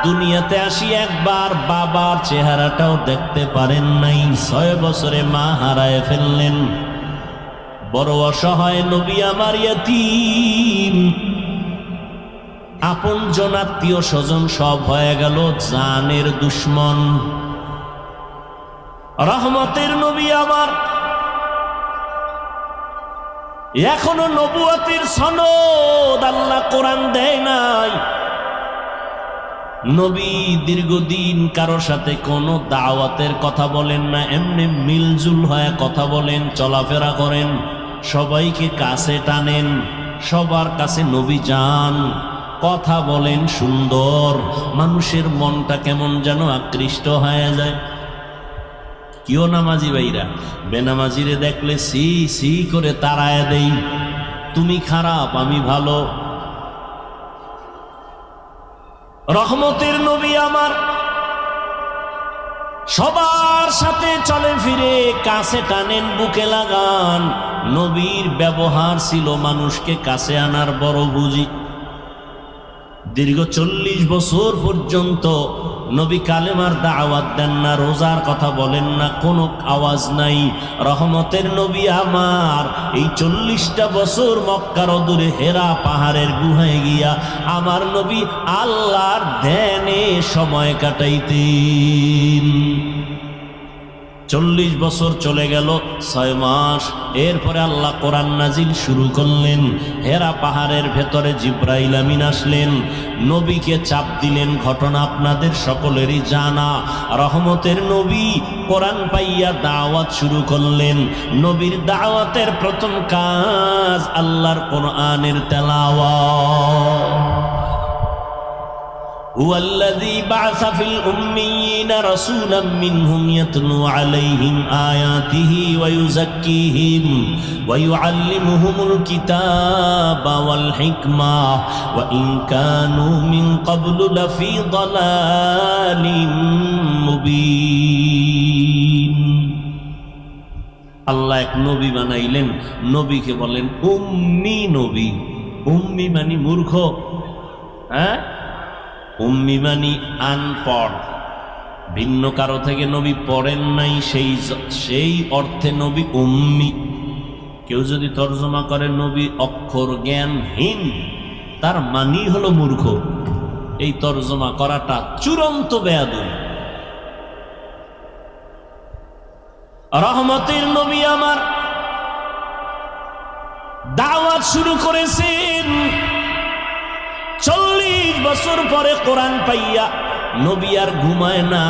A: দুনিয়াতে আসি একবার বাবার চেহারাটাও দেখতে পারেন নাই। 6 বছরে মা হারায় ফেললেন। বড় অসহায় নবী আমার, ইয়াতীম, আপন জন আত্মীয় স্বজন সব হয়ে গেল জানের দুশ্মন। রহমতের নবী আমার এখনো নবুয়তের সনদ আল্লাহ কোরআন দেয় নাই। নবী দীর্ঘদিন কারোর সাথে কোনো দাওয়াতের কথা বলেন না, এমনি মিলজুল হয়ে কথা বলেন, চলাফেরা করেন, সবাইকে কাছে টানেন, সবার কাছে নবী যান, কথা বলেন সুন্দর, মানুষের মনটা কেমন যেন আকৃষ্ট হয়ে যায়। কেউ নামাজি ভাইরা বেনামাজিরে দেখলে সি সি করে তাড়ায় দেই, তুমি খারাপ আমি ভালো। রহমতের নবী আমার সবার সাথে চলে ফিরে, কাছে টানেন, বুকে লাগান। নবীর ব্যবহার ছিল মানুষকে কাছে আনার বড় বুঝি। দীর্ঘ 40 বছর পর্যন্ত নবী কালেমার দাওয়াত দেন না, রোজার কথা বলেন না, কোনো আওয়াজ নাই। রহমতের নবী আমার এই 40টা বছর মক্কার অদূরে হেরা পাহাড়ের গুহায় গিয়া আমার নবী আল্লাহর ধ্যানে সময় কাটাইতেন। 40 বছর চলে গেল, 6 মাস। এরপরে আল্লাহ কোরআন নাজিল শুরু করলেন। হেরা পাহাড়ের ভেতরে জিব্রাইল আমিন আসলেন, নবীকে চাপ দিলেন। ঘটনা আপনাদের সকলেরই জানা। রহমতের নবী কোরআন পাইয়া দাওয়াত শুরু করলেন। নবীর দাওয়াতের প্রথম কাজ আল্লাহর কোরআনের তেলাওয়াত। هو الذي بعث في الأميين رسولا منهم يتلو عليهم آياته ويزكيهم ويعلمهم الكتاب والحكمة وإن كانوا من قبل لفي ضلال مبين। আল্লাহ এক নবী বানাইলেন, নবীকে বলেন উম্মি নবী। উম্মি মানে মূর্খ, হ্যাঁ? উম্মি মানি আনপড়, ভিন্ন কারো থেকে নবী পড়েন নাই, সেই অর্থে নবী উম্মি। কেউ যদি তর্জমা করে নবী অক্ষর জ্ঞানহীন, তার মানি হলো মূর্খ। এই তর্জমা করাটা চূড়ান্ত বেয়াদবি। রহমতের নবী আমার দাওয়াত শুরু করেছেন। 40 বছর পরে কোরআন পাইয়া নবী আর ঘুমায় না,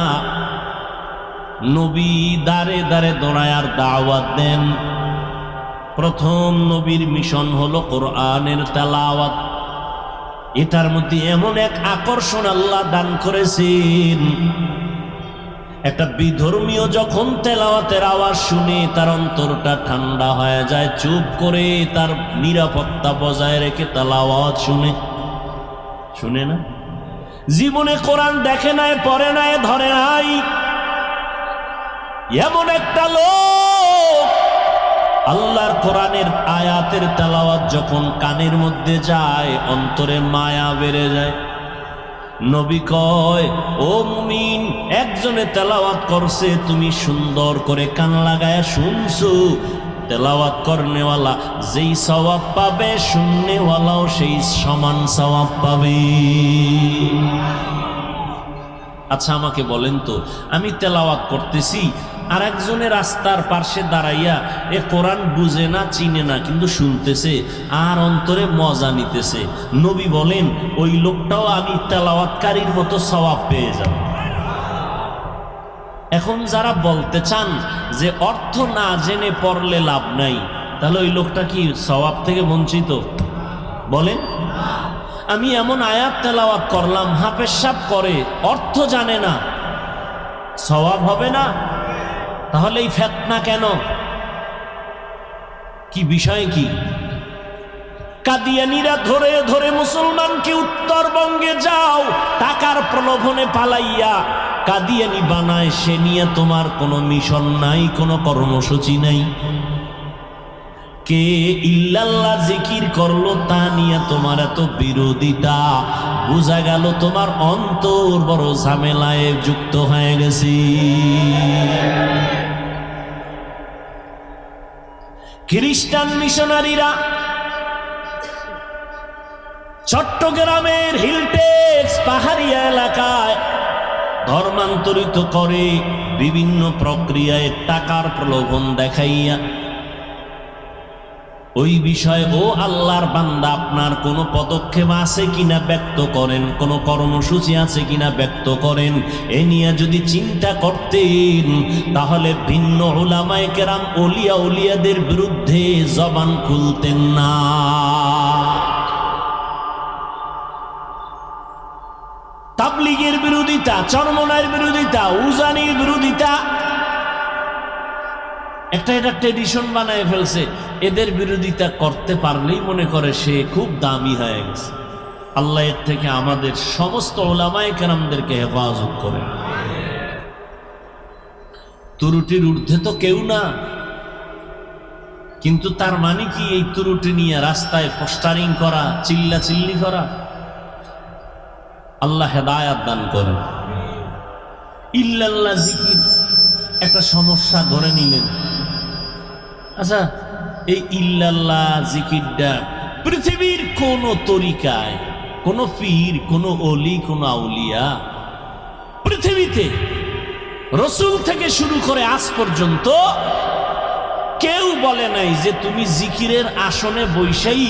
A: নবী দাঁড়ে দাঁড়ে দৌড়ায় আর দাওয়াত দেন। প্রথম নবীর মিশন হলো কোরআনের তেলাওয়াত। এটার মধ্যে এমন এক আকর্ষণ আল্লাহ দান করেছেন, একটা বিধর্মীয় যখন তেলাওয়াতের আওয়াজ শুনে তার অন্তরটা ঠান্ডা হয়ে যায়, চুপ করে তার নিরাপত্তা বজায় রেখে তেলাওয়াত শুনে না। জীবনে কোরআন দেখে নাই, পড়ে নাই, ধরে নাই, এমন একটা লোক আল্লাহর কোরআনের আয়াতের তেলাওয়াত যখন কানের মধ্যে যায়, অন্তরে মায়া বেড়ে যায়। নবী কয়, ও মুমিন, একজনে তেলাওয়াত করছে, তুমি সুন্দর করে কান লাগায় শুনছো। তেলাওয়াত করনেওয়ালা যেই সওয়াব পাবে, শুননেওয়ালাও সেই সমান সওয়াব পাবে। আচ্ছা আমাকে বলেন তো, আমি তেলাওয়াত করতেছি, আর একজনের রাস্তার পাশে দাঁড়াইয়া এ কোরআন বুঝে না, চিনে না, কিন্তু শুনতেছে আর অন্তরে মজা নিতেছে। নবী বলেন ওই লোকটাও আমি তেলাওয়াতকারীর মতো সওয়াব পেয়ে যাব। এখন যারা বলতে চান যে অর্থ না জেনে পড়লে লাভ নাই, তাহলে ওই লোকটা কি সওয়াব থেকে বঞ্চিত? বলেন। আমি এমন আয়াত তেলাওয়াত করলাম, হাফেজ সাহেব করে, অর্থ জানে না, সওয়াব হবে না? তাহলে এই ফিতনা কেন? কি বিষয় কি? কাদিয়ানীরা ধরে ধরে মুসলমানকে উত্তরবঙ্গে যাও টাকার প্রলোভনে পালাইয়া কাদিয়ানি বানায়, সে নিয়ে তোমার কোনো মিশন নাই, কোনো কর্মসূচি নাই। কে ইল্লাল্লাহ জিকির করলো তা নিয়ে তোমার এত বিরোধিতা, বোঝা গেল তোমার অন্তর বড় ঝামেলায় যুক্ত হয়ে গেছে। খ্রিস্টান মিশনারিরা চট্টগ্রামের হিলটেক্স পাহাড়িয়া এলাকায় ধর্মান্তরিত করে বিভিন্ন প্রক্রিয়ায় টাকার প্রলোভন দেখাইয়া। ওই বিষয়ে ও আল্লাহর বান্দা, আপনার কোনো পদক্ষেপ আছে কিনা ব্যক্ত করেন, কোনো কর্মসূচি আছে কিনা ব্যক্ত করেন। এ নিয়ে যদি চিন্তা করতেন তাহলে ভিন্ন উলামায়ে কেরাম, ওলিয়া উলিয়াদের বিরুদ্ধে জবান খুলতেন না। তাবলীগের বিরোধিতা, চরমনায়ের বিরোধিতা, উজানির বিরোধিতা, এটা ট্রেডিশন বানায় ফেলছে। এদের বিরোধিতা করতে পারলেই মনে করে সে খুব দামি হয়ে গেছে। আল্লাহ এর থেকে আমাদের সমস্ত উলামায়ে কেরামদেরকে হেফাজত করেন। ত্রুটির ঊর্ধ্বে তো কেউ না, কিন্তু তার মানে কি এই ত্রুটি নিয়ে রাস্তায় পোস্টারিং করা, চিল্লাচিল্লি করা? আল্লাহ হেদায়াত দান করেন। ইল্লাল্লাহ জিকির একটা সমস্যা ধরে নিলেন। আচ্ছা, এই ইল্লাল্লাহ জিকিরটা পৃথিবীর কোন তরিকায়, কোন পীর, কোন অলি, কোন আউলিয়া পৃথিবীতে রসুল থেকে শুরু করে আজ পর্যন্ত কেউ বলে নাই যে তুমি জিকিরের আসনে বৈশাই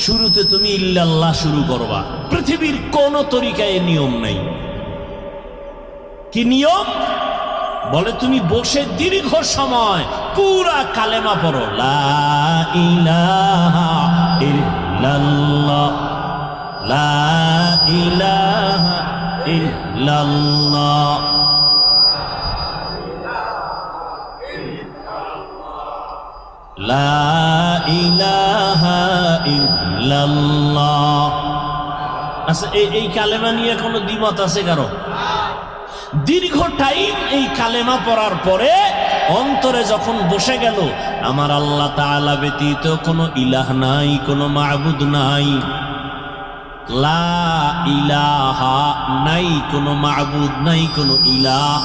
A: শুরুতে তুমি ইল্লাল্লাহ শুরু করবা। পৃথিবীর কোন তরিকায় নিয়ম নাই। কি নিয়ম? বলে তুমি বসে দীর্ঘ সময় পুরা কালেমা পড়ো, লা ইলাহা ইল্লাল্লাহ, লা ইলাহা ইল্লাল্লাহ, লা ইলাহা ইল্লাল্লাহ। আচ্ছা, এই কালেমা নিয়ে কোনো দ্বিমত আছে কারো? দীর্ঘ টাইম এই কালেমা পড়ার পরে অন্তরে যখন বসে গেল আমার আল্লাহ তাআলা ব্যতীত কোনো ইলাহ নাই, কোনো মাবুদ নাই, লা ইলাহা নাই, কোনো মাবুদ নাই, কোনো ইলাহ।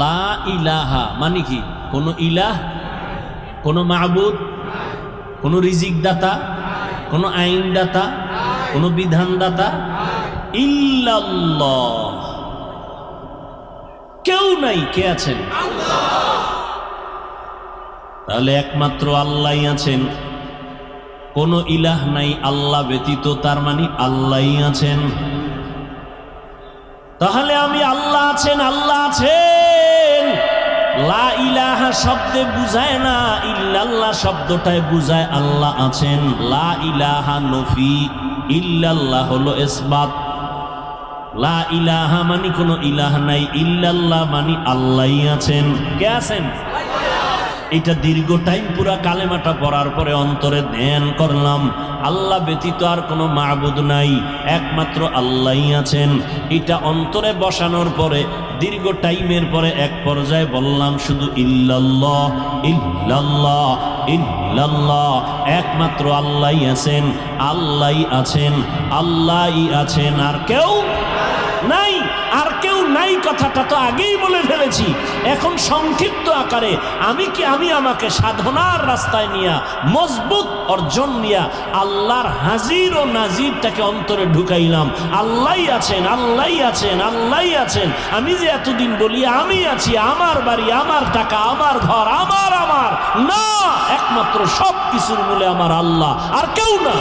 A: লা ইলাহা মানে কি? কোনো ইলাহ, কোনো মাবুদ, কোনো রিজিক দাতা, কোনো আইন দাতা, কোনো বিধান দাতা, ইল্লাল্লাহ, কেউ নাই। কে আছেন? তাহলে একমাত্র আল্লাহই আছেন, কোন ইলাহ নাই আল্লাহ ব্যতীত, তার মানে আল্লাহই আছেন। তাহলে আমি আল্লাহ আছেন, আল্লাহ আছেন লা ইলাহা শব্দে বুঝায় না, ইল্লাল্লাহ শব্দটায় বুঝায় আল্লাহ আছেন। লা ইলাহা নফি, ইল্লাল্লাহ হলো ইসবাত। লা ইলাহা মানে কোনো ইলাহ নাই, ইল্লাল্লাহ মানে আল্লাহই আছেন। কে আছেন? এটা দীর্ঘ টাইম পুরা কালেমাটা পড়ার পরে অন্তরে ধ্যান করলাম আল্লাহ ব্যতীত আর কোনো মাবুদ নাই, একমাত্র আল্লাহই আছেন। এটা অন্তরে বসানোর পরে দীর্ঘ টাইমের পরে এক পর্যায়ে বললাম শুধু ইল্লাল্লাহ, ইল্লাল্লাহ, ইল্লাল্লাহ, একমাত্র আল্লাহই আছেন, আল্লাহই আছেন, আল্লাহই আছেন, আর কেউ নাই। আর কেউ নাই কথাটা তো আগেই বলে ফেলেছি। এখন সংক্ষিপ্ত আকারে আমি আমাকে সাধনার রাস্তায় নিয়া, মজবুত অর্জন নিয়া আল্লাহর হাজির ও নাজিরটাকে অন্তরে ঢুকাইলাম। আল্লাহই আছেন, আল্লাহই আছেন, আল্লাহই আছেন। আমি যে এতদিন বলি আমি আছি, আমার বাড়ি, আমার টাকা, আমার ঘর, আমার না, একমাত্র সব কিছুর মূলে আমার আল্লাহ, আর কেউ না।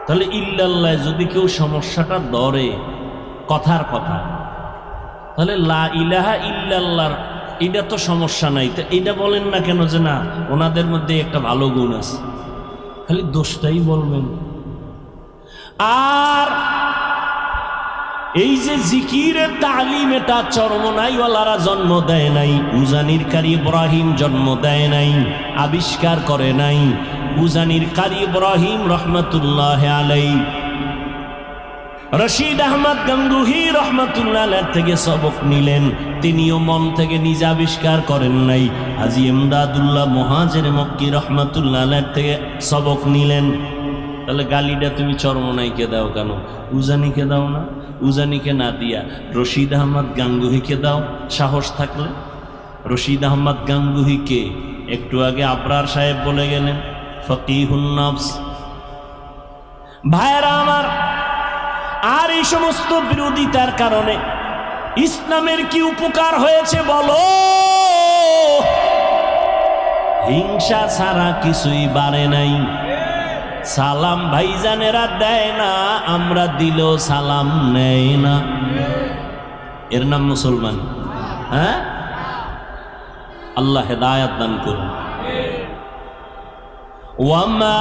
A: তাহলে ইল্লাল্লাহ যদি কেউ সমস্যাটা ধরে কথার কথা, তাহলে লা ইলাহা ইল্লাল্লাহ এটা তো সমস্যা নাই, তো এটা বলেন না কেন যে না ওনাদের মধ্যে একটা ভালো গুণ আছে? খালি দোষটাই বলবেন। আর এই যে জিকিরের তালিম, এটা চরমনাইওয়ালারা জন্ম দেয় নাই, উজানির কারি ইব্রাহিম জন্ম দেয় নাই, আবিষ্কার করে নাই। উজানির কারি ইব্রাহিম রহমতুল্লাহ আলাই রশিদ আহমদ গঙ্গুহি রহমতুল্লাহ আলাইহির থেকে সবক নিলেন, তিনিও মন থেকে নিজে আবিষ্কার করেন নাই। হাজী ইমদাদুল্লাহ মুহাজির মক্কি রহমতুল্লাহ আলাইহির থেকে সবক নিলেন। তাহলে গালিটা তুমি চরমনাইকে দাও কেন? উজানিকে দাও না? উজানিকে না দিয়া রশিদ আহমদ গাঙ্গুহিকে দাও সাহস থাকলে। রশিদ আহমদ গাঙ্গুহিকে একটু আগে আবরার সাহেব বলে গেলেন ফকিহুন নফস। ভাইরা আমার, আর এই সমস্ত বিরোধিতার কারণে ইসলামের কি উপকার হয়েছে বলো? হিংসা ছাড়া কিছুই বাড়ে নাই। সালাম ভাইজানেরা দেয় না, আমরা দিলেও সালাম নেয় না, এর নাম মুসলমান? হ্যাঁ, আল্লাহ হেদায়াত দান করুন। ওয়ামা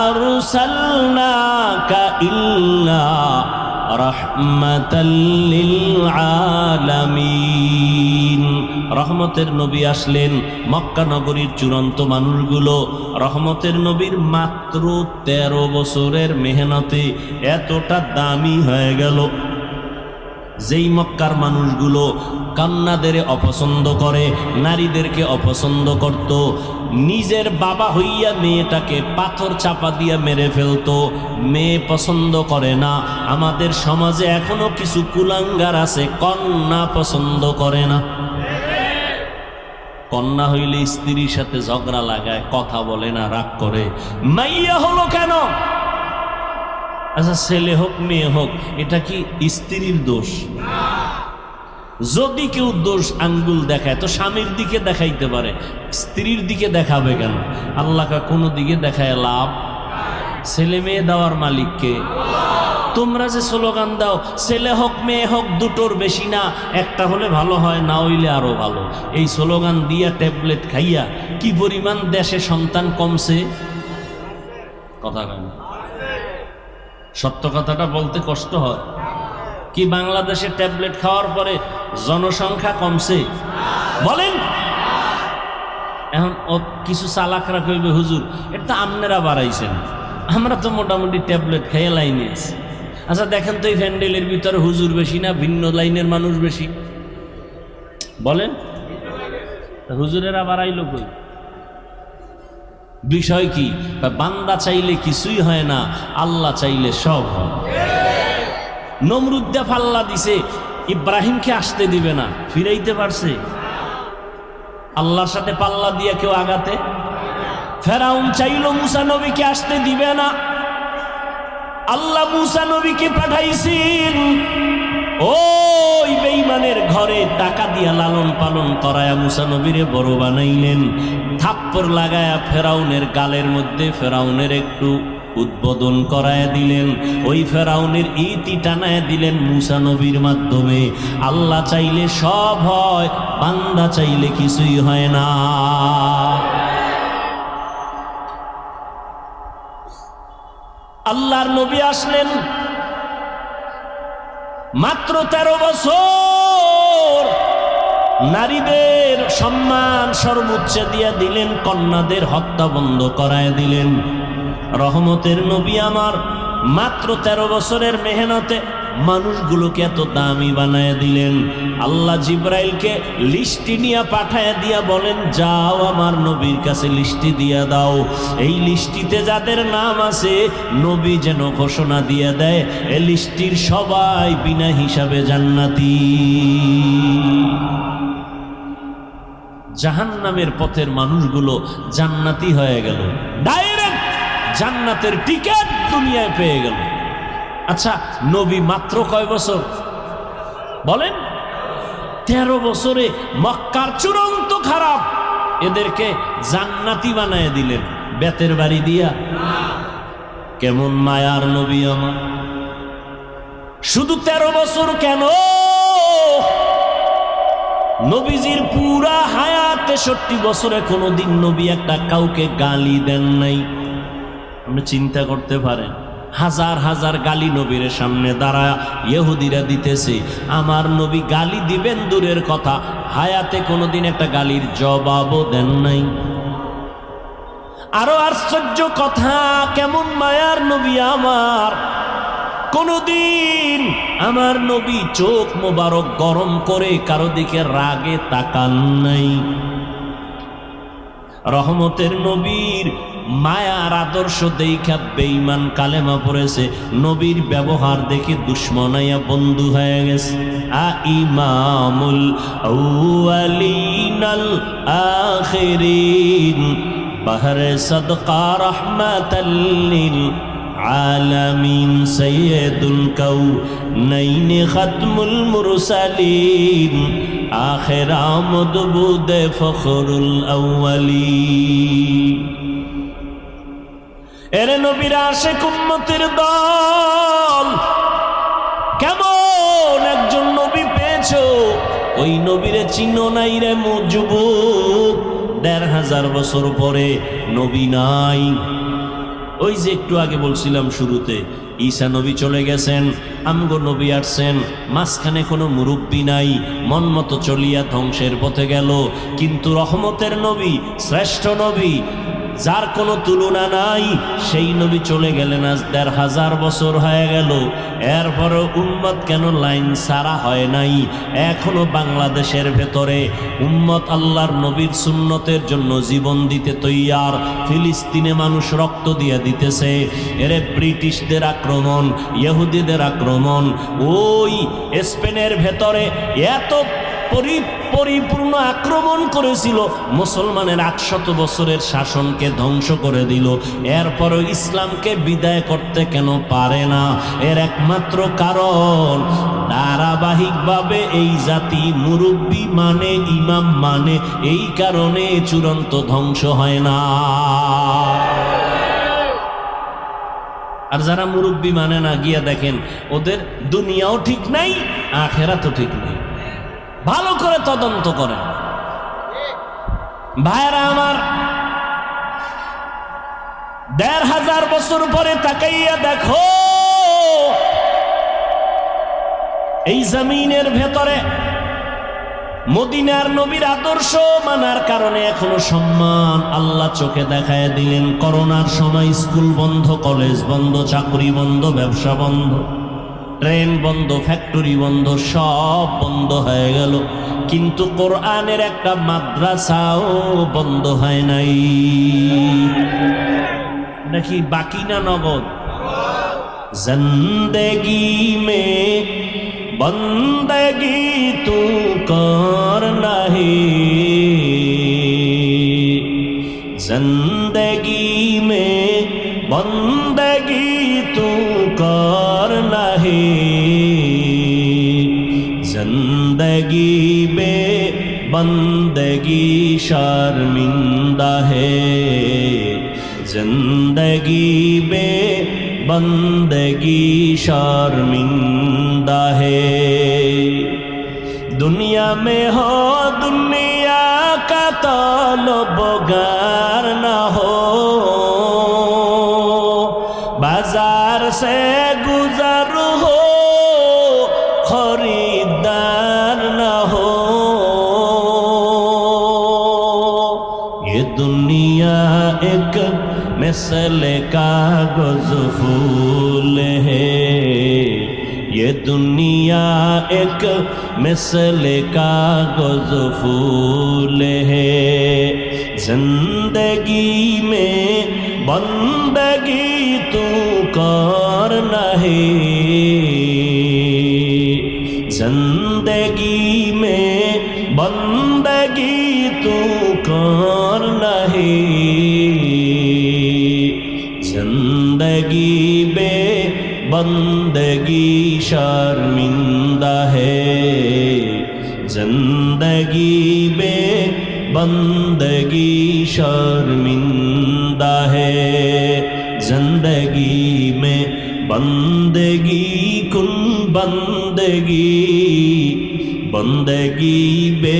A: আরসালনাকা ইল্লা রাহমাতাল লিল আলামিন। রহমতের নবী আসলেন, মক্কা নগরীর চূড়ান্ত মানুষগুলো রহমতের নবীর মাত্র 13 বছরের মেহনতে এতটা দামি হয়ে গেল। যেই মক্কার মানুষগুলো কন্যাদের অপছন্দ করে, নারীদেরকে অপছন্দ করত, নিজের বাবা হইয়া মেয়েটাকে পাথর চাপা দিয়া মেরে ফেলতো, মেয়ে পছন্দ করে না। আমাদের সমাজে এখনো কিছু কুলাঙ্গার আছে, কন্যা পছন্দ করে না। কন্যা হইলে স্ত্রীর সাথে ঝগড়া লাগায়, কথা বলে না, রাগ করে। মাইয়া হলো কেন? আচ্ছা, ছেলে হোক মেয়ে হোক, এটা কি স্ত্রীর দোষ? যদি কেউ দোষ আঙ্গুল দেখায় তো স্বামীর দিকে দেখাইতে পারে, স্ত্রীর দিকে দেখাবে কেন? আল্লাহকে কোনো দিকে দেখায় লাভ? ছেলে মেয়ে দেওয়ার মালিককে। তোমরা যে স্লোগান দাও ছেলে হোক মেয়ে হোক দুটোর বেশি না, একটা হলে ভালো হয়, না হইলে আরো ভালো, এই স্লোগান দিয়া ট্যাবলেট খাইয়া কি পরিমাণ দেশে সন্তান কমছে। কথা কেন? সত্য কথাটা বলতে কষ্ট হয়। কি বাংলাদেশে ট্যাবলেট খাওয়ার পরে জনসংখ্যা কমছে? বলেন। এখন কিছু চালাকরা কইবে হুজুর এটা আপনারা বাড়াইছেন, আমরা তো মোটামুটি ট্যাবলেট খাইয়ে লাইনে আছি। আচ্ছা দেখেন তো এই প্যান্ডেলের ভিতরে হুজুর বেশি না ভিন্ন লাইনের মানুষ বেশি? বলেন। হুজুরেরা বাড়াইল কই? বিষয় কি? বান্দা চাইলে কিছুই হয় না, আল্লাহ চাইলে সব হয়। নমরুদ্দা ফাল্লা দিছে, ইব্রাহিমকে আসতে দিবে না, ফিরাইতে পারছে? আল্লাহর সাথে পাল্লা দিয়া কেউ আগাতে? ফেরাউন চাইলো মুসা নবীকে আসতে দিবে না, আল্লাহ মুসা নবীকে পাঠাইছেন। ওই বেঈমানের ঘরে টাকা দিয়া লালন পালন করায়া মুসা নবীরে বড় বানাইলেন। থাপ্পড় লাগায়া ফেরাউনের গালের মধ্যে ফেরাউনের একটু উদ্বোধন করায় দিলেন, ওই ফেরাউনের ইতি টানায় দিলেন মুসা নবীর মাধ্যমে। আল্লাহ চাইলে সব হয়, বান্দা চাইলে কিছুই হয় না। আল্লাহর নবী আসলেন মাত্র 13 বছর, নারীদের সম্মান সর্বোচ্চ দিয়া দিলেন, কন্যাদের হত্যা বন্ধ করায় দিলেন। রহমতের নবী আমার মাত্র 13 বছরের মেহনতে মানুষগুলোকে এত দামি বানায় দিলেন। আল্লাহ জিব্রাইলকে লিস্টি নিয়ে পাঠায় দিয়া বলেন, যাও আমার নবীর কাছে লিস্টি দিয়া দাও, এই লিস্টিতে যাদের নাম আছে নবী যেন ঘোষণা দিয়ে দেয় এই লিস্টির সবাই বিনা হিসাবে জান্নাতি। জাহান্নামের পথের মানুষগুলো জান্নাতি হয়ে গেল, ডাইরেক্ট জান্নাতের টিকিট দুনিয়ায় পেয়ে গেল। আচ্ছা, নবী মাত্র কয় বছর? বলেন। 13 বছরে মক্কার চূড়ান্ত খারাপ এদেরকে জান্নাতি বানায় দিলেন বেতের বাড়ি দিয়া। কেমন মায়ার নবী আমার! শুধু 13 বছর কেন, নবীজির পুরা হায়াত 63 বছরে কোনোদিন নবী একটা কাউকে গালি দেন নাই। আপনি চিন্তা করতে পারেন, হাজার হাজার গালি নবীর সামনে দাঁড়ায় ইহুদিরা দিতেছে, আমার নবী গালি দিবেন দূরের কথা, হায়াতে কোনোদিন একটা গালির জবাবও দেন নাই। আরো আশ্চর্য কথা, কেমন মায়ার নবী আমার! কোনদিন আমার নবী চোখ মোবারক গরম করে কারো দিকে রাগে তাকান নাই। রহমতের নবীর মায়ার আদর্শ দেখা বেঈমান কালেমা পড়েছে, নবীর ব্যবহার দেখে দুশ্মনাইয়া বন্ধু হয়ে গেছে। ইমামুল আউয়ালিনাল আখিরিন বাহরে সাদকা রাহমাতাল লিল আলামিন সাইয়্যিদুল কাউনাইন খাতমুল মুরসালিন আখির আমদ বুদে ফখরুল আউয়ালিন। এরে নবীর আশিক উম্মতের দল, কেমন একজন নবী পেয়েছো, ওই নবীরে চিনো নাই রে যুবক। 1500 বছর পরে নবী নাই। ওই যে একটু আগে বলছিলাম শুরুতে, ঈসা নবী চলে গেছেন, আমগো নবী আসছেন, মাঝখানে কোনো মুরব্বী নাই, মন মতো চলিয়া ধ্বংসের পথে গেল। কিন্তু রহমতের নবী, শ্রেষ্ঠ নবী, যার কোনো তুলনা নাই, সেই নবী চলে গেলেন, আজ ১৫০০ বছর হয়ে গেল। এরপরও উম্মত কেন লাইন ছাড়া হয় নাই? এখনো বাংলাদেশের ভেতরে উম্মত আল্লাহর নবীর সুন্নতের জন্য জীবন দিতে তৈয়ার। ফিলিস্তিনে মানুষ রক্ত দিয়ে দিতেছে। এরে ব্রিটিশদের আক্রমণ, ইহুদিদের আক্রমণ, ওই স্পেনের ভেতরে এত পরিপূর্ণ আক্রমণ করেছিল, মুসলমানের ৮০০ বছরের শাসনকে ধ্বংস করে দিল। এরপরও ইসলামকে বিদায় করতে কেন পারে না? এর একমাত্র কারণ, ধারাবাহিকভাবে এই জাতি মুরব্বী মানে, ইমাম মানে, এই কারণে চূড়ান্ত ধ্বংস হয় না। আর যারা মুরব্বী মানে না, গিয়া দেখেন ওদের দুনিয়াও ঠিক নাই, আখেরাতও ঠিক নেই। ভালো করে তদন্ত করেন ভাইরা আমার। ১৫০০ বছর পরে তাকাইয়া দেখো, এই জমিনের ভেতরে মদিনার নবীর আদর্শ মানার কারণে এখনো সম্মান আল্লাহ চোখে দেখায় দিলেন। করোনার সময় স্কুল বন্ধ, কলেজ বন্ধ, চাকরি বন্ধ, ব্যবসা বন্ধ, ট্রেন বন্ধ, ফ্যাক্টরি বন্ধ, সব বন্ধ হয়ে গেল, কিন্তু কোরআনের একটা মাদ্রাসাও বন্ধ হয় নাই। নাকি বাকি না নগদ? জিন্দেগি মে বন্দগি তু কর নাহি, জিন্দেগি মে বন্দগি তু কর নাহি, জিন্দেগি বে বন্দগি শर्मिंदा है, जिंदगी बे बंदगी शर्मिंदा है। दुनिया में हो दुनिया का तलबगार न हो, बाजार से गुजर हो खरीदार न हो। ये दुनिया एक मिसल कागज फूल है, ये दुनिया एक मिसल कागज फूल है। जिंदगी में बंदगी तू कर नहीं, जिंदगी में बंदगी तू कर नहीं, जिंदगी बे बंदगी शर्मिंदा है, जिंदगी बे बंदगी शर्मिंदा है। जिंदगी में बंदगी कुन बंदगी, बंदगी बे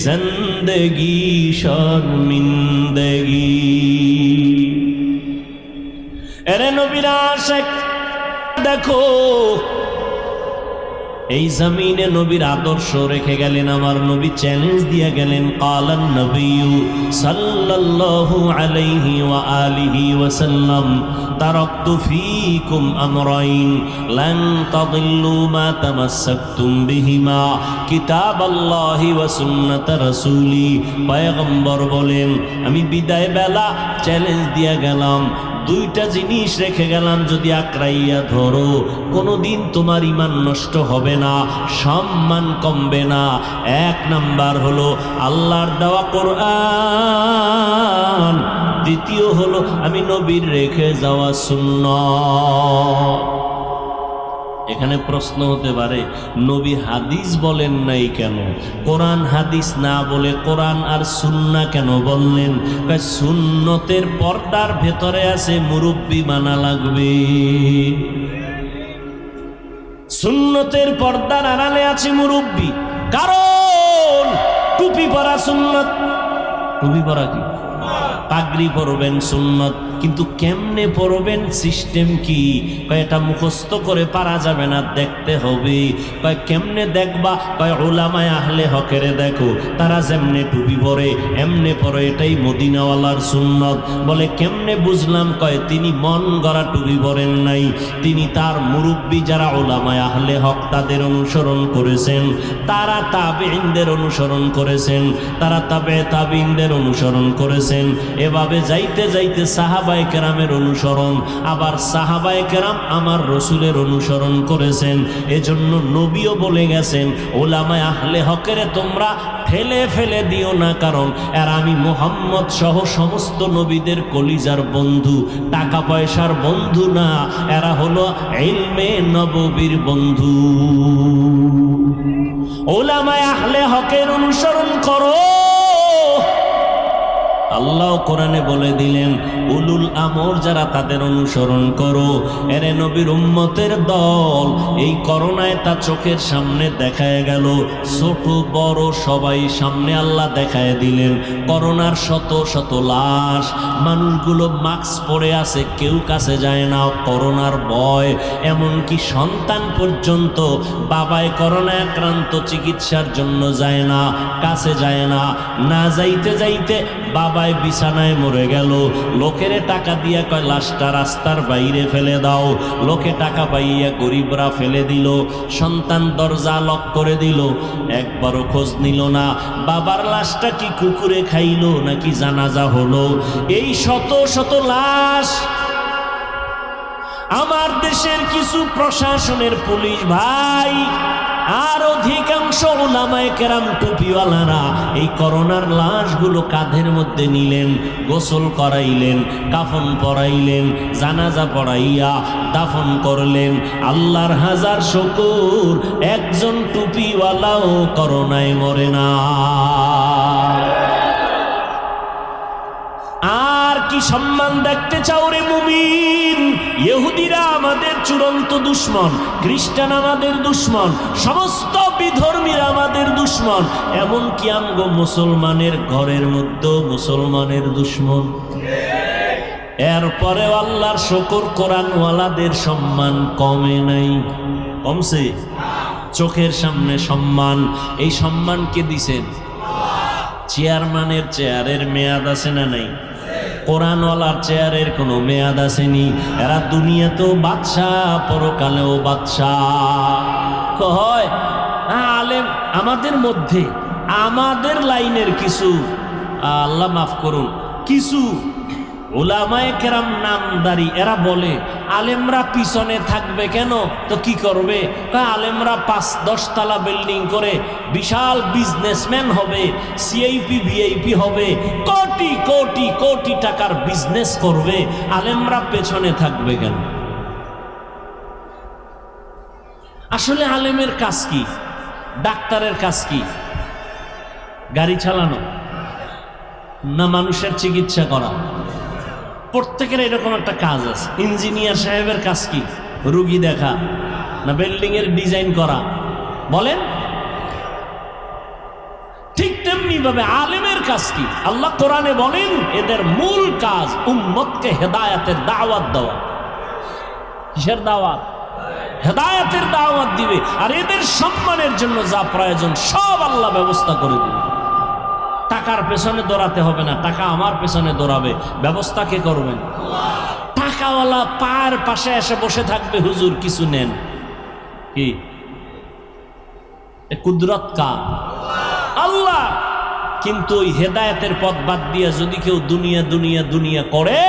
A: जिंदगी शर्मिंदगी। এরে নবীর আশিক দেখো, এই জমিনে নবীর আদর্শ রেখে গেলেন। আমার নবী চ্যালেঞ্জ দিয়ে গেলেন, কালান নবিয়্যু সাল্লাল্লাহু আলাইহি ওয়া আলিহি ওয়াসাল্লাম, তারাকতু ফীকুম আমরাইন লান তাদিল্লু মা তামাসসাকতুম বিহিমা, কিতাবাল্লাহি ওয়া সুন্নাত রাসূলি। পয়গম্বর বলেন, আমি বিদায় বেলা চ্যালেঞ্জ দিয়ে গেলাম, দুইটা জিনিস রেখে গেলাম, যদি আঁকড়াইয়া ধরো কোনোদিন তোমার ঈমান নষ্ট হবে না, সম্মান কমবে না। এক নাম্বার হলো আল্লাহর দেওয়া কোরআন, দ্বিতীয় হলো আমি নবীর রেখে যাওয়া সুন্নাত। এখানে প্রশ্ন হতে পারে, নবী হাদিস বলেন নাই কেন? কোরআন হাদিস না বলে কোরআন আর সুন্নাহ কেন বললেন? সুন্নতের পর্দার ভেতরে আছে মুরব্বি মানা লাগবে, সুন্নতের পর্দার আড়ালে আছে মুরব্বি। কারণ টুপি পরা সুন্নত, টুপি পরা কি? পাগড়ি পরবেন সুন্নত, কিন্তু কেমনে পড়বেন, সিস্টেম কি? কয় এটা মুখস্থ করে পারা যাবে না, দেখতে হবে। কয় কেমনে দেখবা? কয় উলামায়ে আহলে হকের দেখো, তারা যেমনে টুপি পরে এমনে পরে, এটাই মদিনাওয়ালার সুন্নত। বলে কেমনে বুঝলাম? কয় তিনি মন গড়া টুপি পরেন নাই, তিনি তার মুরব্বী যারা উলামায়ে আহলে হক তাদের অনুসরণ করেছেন, তারা তাবেঈনদের অনুসরণ করেছেন, তারা তাবেঈনদের অনুসরণ করেছেন। এভাবে যাইতে যাইতে সাহাবায়ে কেরামের অনুসরণ, আবার সাহাবায়ে কেরাম আমার রসুলের অনুসরণ করেছেন। এজন্য নবীও বলে গেছেন, উলামায়ে আহলে হকের তোমরা ফেলে ফেলে দিও না, কারণ আর আমি মুহাম্মদ সহ সমস্ত নবীদের কলিজার বন্ধু, টাকা পয়সার বন্ধু না, এরা হলো ইলমে নববীর বন্ধু। উলামায়ে আহলে হকের অনুসরণ করো। আল্লাহ কোরআনে বলে দিলেন, উলুল আমর যারা তাদের অনুসরণ করো। এরে নবীর উম্মতের দল, এই করোনায় তা চোখের সামনে দেখায় গেল, ছোট বড় সবাই সামনে আল্লাহ দেখায় দিলেন। করোনার শত শত লাশ, মানুষগুলো মাস্ক পরে আছে, কেউ কাছে যায় না, করোনার ভয়। এমনকি সন্তান পর্যন্ত বাবায় করোনায় আক্রান্ত, চিকিৎসার জন্য যায় না, কাছে যায় না। না যাইতে যাইতে বাবায় বিছানায় মরে গেল, লোকের টাকা দিয়া কয় লাশটা রাস্তার বাইরে ফেলে দাও। লোকে টাকা পাইয়া গরিবরা ফেলে দিল, সন্তান দরজা লক করে দিল, একবারও খোঁজ নিল না বাবার লাশটা কি কুকুরে খাইলো নাকি জানাজা হলো। এই শত শত লাশ আমার দেশের কিছু প্রশাসনের পুলিশ ভাই আর অধিকাংশ উলামায়ে কেরাম টুপিওয়ালারা এই করোনার লাশগুলো কাঁধের মধ্যে নিলেন, গোসল করাইলেন, কাফন পরাইলেন, জানাজা পড়াইয়া দাফন করলেন। আল্লাহর হাজার শুকর, একজন টুপিওয়ালাও করোনায় মরে না। আর কি সম্মান দেখতে চাও রে মুমিন? ইহুদিরা আমাদের চূড়ান্ত দুশমন, খ্রিস্টান আমাদের দুশমন, সমস্ত বিধর্মীরা আমাদের দুশমন, এমনকি আমগো মুসলমানের ঘরের মধ্যে মুসলমানের দুশমন। এরপরে আল্লাহর শুকর, কোরআনওয়ালাদের সম্মান কমে নাই, কমছে? চোখের সামনে সম্মান। এই সম্মান কে দিছেন? চেয়ারম্যানের চেয়ারের মেয়াদ আছে না নাই? কোরআনওয়ালার চেয়ারের কোনো মেয়াদ আসেনি। এরা দুনিয়াতেও বাদশাহ, পরকালেও বাদশাহ। কয় আলেম আমাদের মধ্যে, আমাদের লাইনের কিছু, আল্লাহ মাফ করুন, কিছু উলামায়ে কেরাম নামদারি, এরা বলে আলেমরা পিছনে থাকবে কেন? তো কি করবে? আলেমরা 5-10 তলা বিল্ডিং করে বিশাল বিজনেসম্যান হবে, সিআইপি ভিআইপি হবে, কোটি কোটি কোটি টাকার বিজনেস করবে, আলেমরা পেছনে থাকবে কেন? আসলে আলেমের কাজ কি? ডাক্তারের কাজ কি? গাড়ি চালানো না মানুষের চিকিৎসা করা? প্রত্যেকের এরকম একটা কাজ আছে। ইঞ্জিনিয়ার সাহেবের কাজ কি? রুগী দেখা না বিল্ডিং এর ডিজাইন করা? বলেন। ঠিক তেমনি ভাবে আলেমের কাজ কি? আল্লাহ কোরআনে বলেন এদের মূল কাজ উম্মতকে হেদায়েতের দাওয়াত দেওয়া। কিসের দাওয়াত? হেদায়েতের দাওয়াত দিবে। আর এদের সম্মানের জন্য যা প্রয়োজন সব আল্লাহ ব্যবস্থা করে দিবে। টাকার পেছনে দৌড়াতে হবে না, টাকা আমার পেছনে দৌড়াবে। ব্যবস্থা কে করবেন? টাকাওয়ালা পায়ের পাশে এসে বসে থাকবে, হুজুর কিছু নেন। কি কুদরত কা? আল্লাহ। কিন্তু ওই হেদায়েতের পথ বাদ দিয়ে যদি কেউ দুনিয়া দুনিয়া দুনিয়া করে,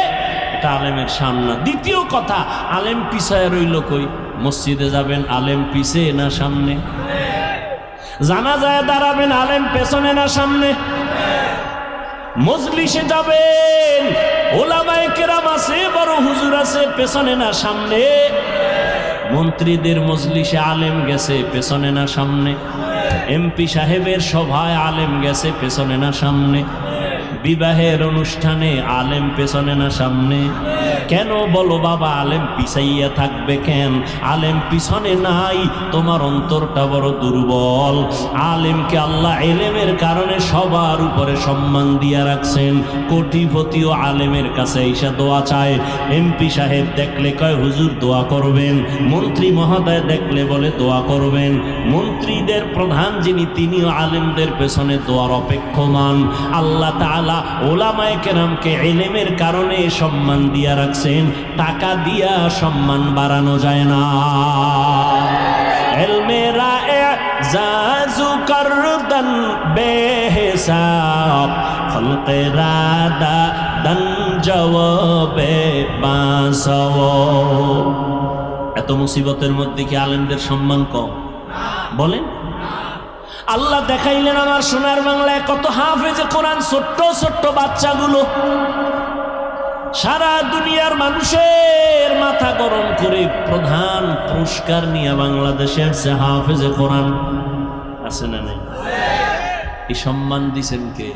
A: এটা আলেমের সামনে। দ্বিতীয় কথা, আলেম পিছায় রইল কই? মসজিদে যাবেন, আলেম পিছে না সামনে? জানাজায় দাঁড়াবেন, আলেম পেছনে না সামনে? মজলিসে যাবেন, ওলামায়ে কেরাম আছে, বড় হুজুর আছে, পেছনে না সামনে? মন্ত্রীদের মজলিসে আলেম গেছে, পেছনে না সামনে? এমপি সাহেবের সভায় আলেম গেছে, পেছনে না সামনে? বিবাহের অনুষ্ঠানে আলেম পেছনে না সামনে? কেন বলো বাবা আলেম পিছাইয়া থাকবে কেন? আলেম পিছনে নাই, তোমার অন্তরটা বড় দুর্বল। আলেমকে আল্লাহ এলেমের কারণে সবার উপরে সম্মান দিয়া রাখছেন। কোটিপতিও আলেমের কাছে এসে দোয়া চায়। এমপি সাহেব দেখলে কয় হুজুর দোয়া করবেন, মন্ত্রী মহোদয় দেখলে বলে দোয়া করবেন। মন্ত্রীদের প্রধান যিনি তিনিও আলেমদের পেছনে দোয়ার অপেক্ষমান। আল্লাহ তাআলা ওলামায়ে কেরামকে ইলমের কারণে সম্মান দিয়া রাখছেন, টাকা দিয়া সম্মান বাড়ানো যায় না। ইলমেরা এজাজু করদান বেহিসাব, খলকেরা দান জওয়াবে বাসও। এত মুসিবতের মধ্যে কি আলেমদের সম্মান কম? বলেন। আল্লাহ দেখাইলেন আমার সোনার বাংলায় কত হাফেজে কোরআন, ছোট্ট ছোট্ট বাচ্চাগুলো সারা দুনিয়ার মানুষের মাথা গরম করে প্রধান পুরস্কার নিয়ে বাংলাদেশে আসছে হাফেজে কোরআন। আছে না নাই? এই সম্মান দিছেন কে?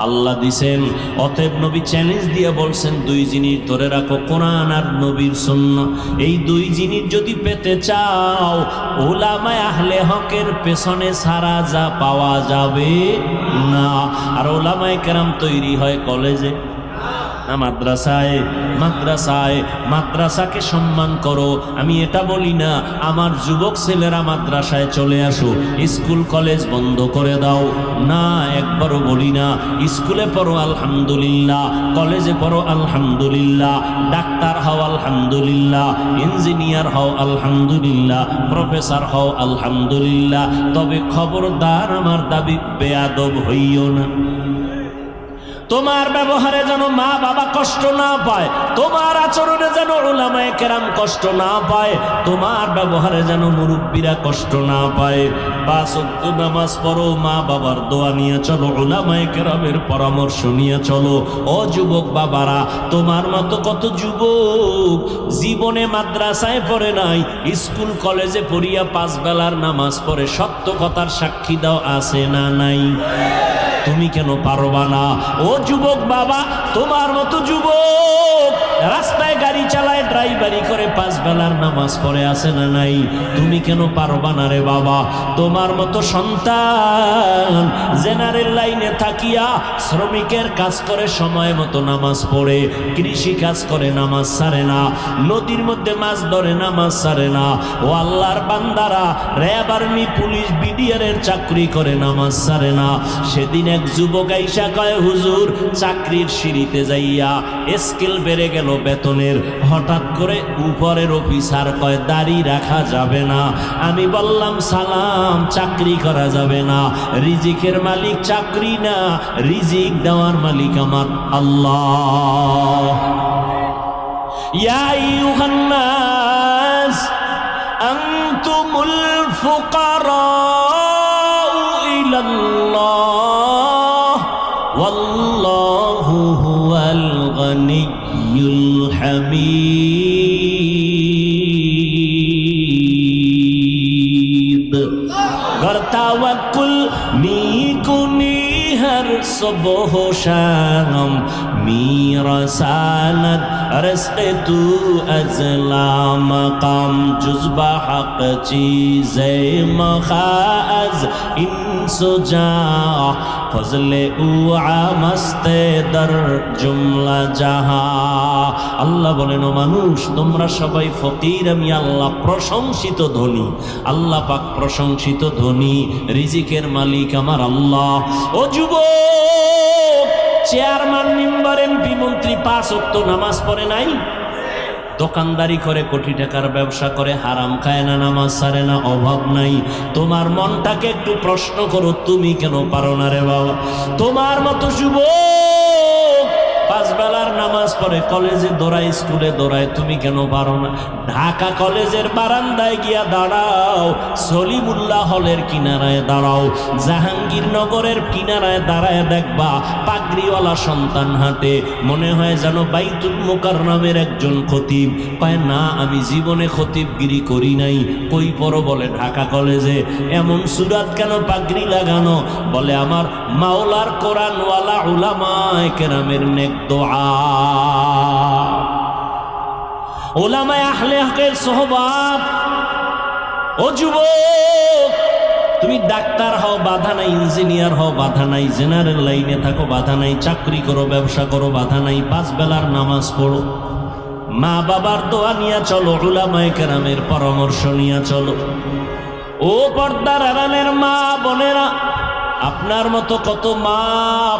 A: আল্লাহ দিছেন। অতএব নবী চ্যালেঞ্জ দিয়ে বলছেন দুই জিনিস ধরে রাখো, কোরআন আর নবীর সুন্নাহ। এই দুই জিনিস যদি পেতে চাও উলামায়ে আহলে হকের পেছনে সারা যা পাওয়া যাবে না। আর উলামায়ে কেরাম তৈরি হয় কলেজে না মাদ্রাসায়? মাদ্রাসায়। মাদ্রাসাকে সম্মান করো। আমি এটা বলি না আমার যুবক ছেলেরা মাদ্রাসায় চলে আসো, স্কুল কলেজ বন্ধ করে দাও, না, একবারও বলি না। স্কুলে পড়ো আলহামদুলিল্লাহ, কলেজে পড়ো আলহামদুলিল্লাহ, ডাক্তার হও আলহামদুলিল্লাহ, ইঞ্জিনিয়ার হও আলহামদুলিল্লাহ, প্রফেসর হও আলহামদুলিল্লাহ। তবে খবরদার আমার দাবি বেয়াদব হইও না। তোমার ব্যবহারে যেন মা বাবা কষ্ট না পায়, তোমার আচরণে যেন উলামায়ে কেরাম কষ্ট না পায়, তোমার ব্যবহারে যেন মুরব্বীরা কষ্ট না পায়। 5 ওয়াক্ত নামাজ পড়ো, মা বাবার দোয়া নিয়ে চলো, উলামায়ে কেরামের পরামর্শ নিয়ে চলো। ও যুবক বাবারা, তোমার মতো কত যুবক জীবনে মাদ্রাসায় পড়ে নাই, স্কুল কলেজে পড়িয়া 5 বেলার নামাজ পড়ে, সত্য কথার সাক্ষী দাও, আছে না নাই? তুমি কেন পারবা না? ও যুবক বাবা, তোমার মতো যুবক রাস্তায় গাড়ি চালায়, ড্রাইভারি করে, 5 বেলার নামাজ পড়ে, আছে না নাই? তুমি কেন পারবা না রে বাবা? তোমার মতো সন্তান জেনারেল লাইনে থাকিয়া শ্রমিকের কাজ করে, সময় মতো নামাজ পড়ে, কৃষি কাজ করে, নামাজ ছাড়ে না, নদীর মধ্যে মাছ ধরে, নামাজ ছাড়ে না। ও আল্লাহর বান্দারা, র্যাব, আর্মি, পুলিশ, বিডিআরের চাকরি করে, নামাজ ছাড়ে না। সেদিন এক যুবক আইসা কয় হুজুর চাকরির সিঁড়িতে যাইয়া স্কেল বেড়ে গেল বেতনের, হঠাৎ করে উপরের অফিসার কয় দাড়ি রাখা যাবে না। আমি বললাম সালাম, চাকরি করা যাবে না, রিজিকের মালিক চাকরি না, রিজিক দেওয়ার মালিক আমার আল্লাহ। ইয়া আইয়ুহান নাস আনতুমুল ফুকারা ইলাল্লাহ ওয়াল্লাহু হুয়াল গনিয়্যুল হামিদ। গর তাওয়াক্কুল মিকুনি হর সুবহ শাম, মিরসানত রসকে তু আজলা মকাম, জুজবা হক চীজে মখাজ ইনসুজা, ফজলে উআ মস্তে দর জুমলা জাহা। আল্লাহ বলেন ও মানুষ, তোমরা সবাই ফকির, আমি আল্লাহ প্রশংসিত ধনী। আল্লাহ পাক প্রশংসিত ধনী, রিজিকের মালিক আমার আল্লাহ। ও যুবক, চেয়ারম্যান, মেম্বার, এমপি, মন্ত্রী 5 ওয়াক্ত নামাজ পড়ে নাই, দোকানদারি করে, কোটি টাকার ব্যবসা করে, হারাম খায় না, নামাজ ছাড়ে না, অভাব নাই। তোমার মনটাকে একটু প্রশ্ন করো, তুমি কেন পারো না রে বাবা? তোমার মতো যুবক পাঁচ বেলার নামাজ পড়ে, কলেজে দৌড়ায়, স্কুলে দৌড়ায়, তুমি কেন পারো না? ঢাকা কলেজের বারান্দায় গিয়া দাঁড়াও, সলিমুল্লাহ হলের কিনারায় দাঁড়াও, জাহাঙ্গীরনগরের কিনারায় দাঁড়ায় দেখবা পাগড়িওয়ালা সন্তান হাঁটে, মনে হয় যেন বাইতুল মুকাররমের একজন খতিব। কয় না, আমি জীবনে খতিবগিরি করি নাই। কই পড়ো? বলে ঢাকা কলেজে। এমন সুরাত কেন পাগড়ি লাগানো? বলে আমার মাওলার কোরআনওয়ালা উলামায়ে কেরামের নেক দোয়া, উলামায়ে আহলে হকের সোহবাত। ও যুবক, তুমি ডাক্তার হও বাধা নাই, ইঞ্জিনিয়ার হও বাধা নাই, জেনারেল লাইনে থাকো বাধা নাই, চাকরি করো, ব্যবসা করো বাধা নাই, পাঁচ বেলার নামাজ পড়ো, মা বাবার দোয়া নিয়ে চলো, উলামায়ে কেরামের পরামর্শ নিয়ে চলো। ও পর্দার আড়ালের মা বোনেরা, আপনার মতো কত মা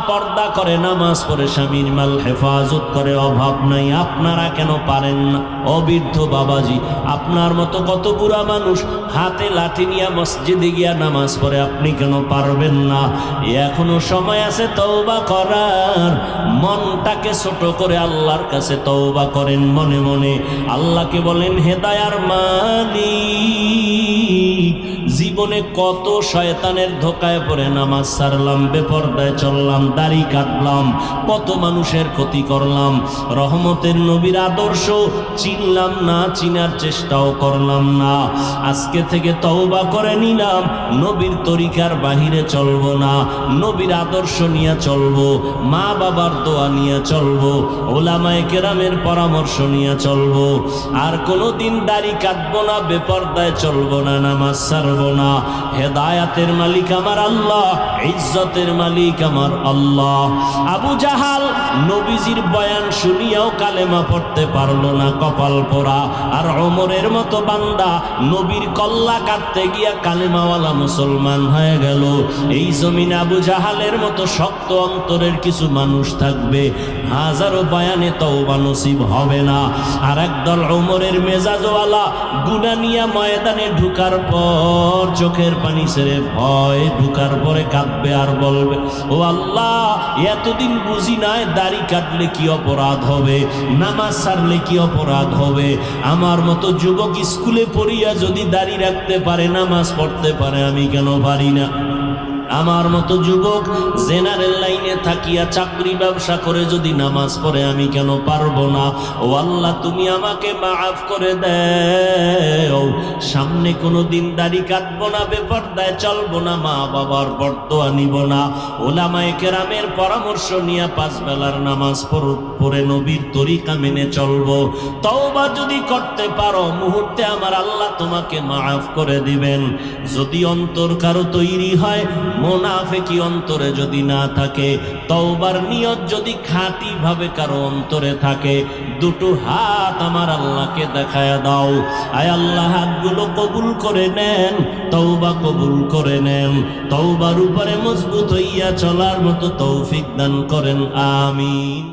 A: পর্দা করে, নামাজ পড়ে, স্বামীর মাল হেফাজত করে, অভাব নাই, আপনারা কেন পারেন না? অবৃদ্ধ বাবাজি, আপনার মতো কত বুড়া মানুষ হাতে লাঠি নিয়ে মসজিদে গিয়া নামাজ পড়ে, আপনি কেন পারবেন না? এখনো সময় আছে তওবা করার। মনটাকে ছোট করে আল্লাহর কাছে তওবা করেন মনে মনে। আল্লাহকে বলেন, হেদায়ার মালিক, জীবনে কত শয়তানের ধোকায় পড়ে নামাজ ছাড়লাম, বেপরদায় চললাম, দাড়ি কাটলাম, কত মানুষের ক্ষতি করলাম, রহমতের নবীর আদর্শ চিনলাম না, চিনার চেষ্টাও করলাম না। আজকে থেকে তওবা করে নিলাম, নবীর তরিকার বাহিরে চলবো না, নবীর আদর্শ নিয়ে চলবো, মা বাবার দোয়া নিয়ে চলবো, উলামায়ে কেরামের পরামর্শ নিয়ে চলবো। আর কোনোদিন দাড়ি কাটবো না, বেপরদায় চলবো না, নামাজ ছাড়বো না। হেদায়াতের মালিক আমার আল্লাহ, ইজ্জতের মালিক আমার আল্লাহ। আবু জাহাল নবীজির বয়ান শুনিয়াও কালেমা পড়তে পারলো না, কপাল পোড়া। আর ওমরের মতো বান্দা নবীর কল্লা কাটতে গিয়া কালেমাওয়ালা মুসলমান হয়ে গেল। এই জমিনে আবু জাহালের মতো শক্ত অন্তরের কিছু মানুষ থাকবে, হাজারো বয়ানে তওবা নসিব হবে না। আর একদল ওমরের মেজাজওয়ালা গুনাহ নিয়া ময়দানে ঢুকার পর চোখের পানি ছেড়ে ভয়, ঢুকার পরে কাঁদবে আর বলবে, ও আল্লাহ, এতদিন বুঝি নাই দাড়ি কাটলে কি অপরাধ হবে, নামাজ ছাড়লে কি অপরাধ হবে। আমার মতো যুবক স্কুলে পড়িয়া যদি দাড়ি রাখতে পারে, নামাজ পড়তে পারে, আমি কেন পারি না? আমার মতো যুবক জেনারেল লাইনে থাকিয়া চাকরি ব্যবসা করে যদি নামাজ পড়ে, আমি কেন পারবো না? ও আল্লাহ, তুমি আমাকে মাফ করে দাও। সামনে কোনো দিন দাড়ি কাটবো না, বেপরদায় চলবো না, মা বাবার বরদোয়া নিব না, উলামায়ে কেরামের পরামর্শ নিয়ে পাঁচ বেলার নামাজ পড়ে নবীর তরিকা মেনে চলবো। তওবা যদি করতে পারো, মুহূর্তে আমার আল্লাহ তোমাকে মাফ করে দিবেন। যদি অন্তর কারো তৈরি হয়, মুনাফিকি অন্তরে যদি না থাকে, তওবার নিয়ত যদি খাঁটি ভাবে কারো অন্তরে থাকে, দুটো হাত আমার আল্লাহকে দেখায়া দাও। আয় আল্লাহ, হাতগুলো কবুল করে নেন, তওবা কবুল করে নেন, তওবার উপরে মজবুত হইয়া চলার মতো তৌফিক দান করেন, আমিন।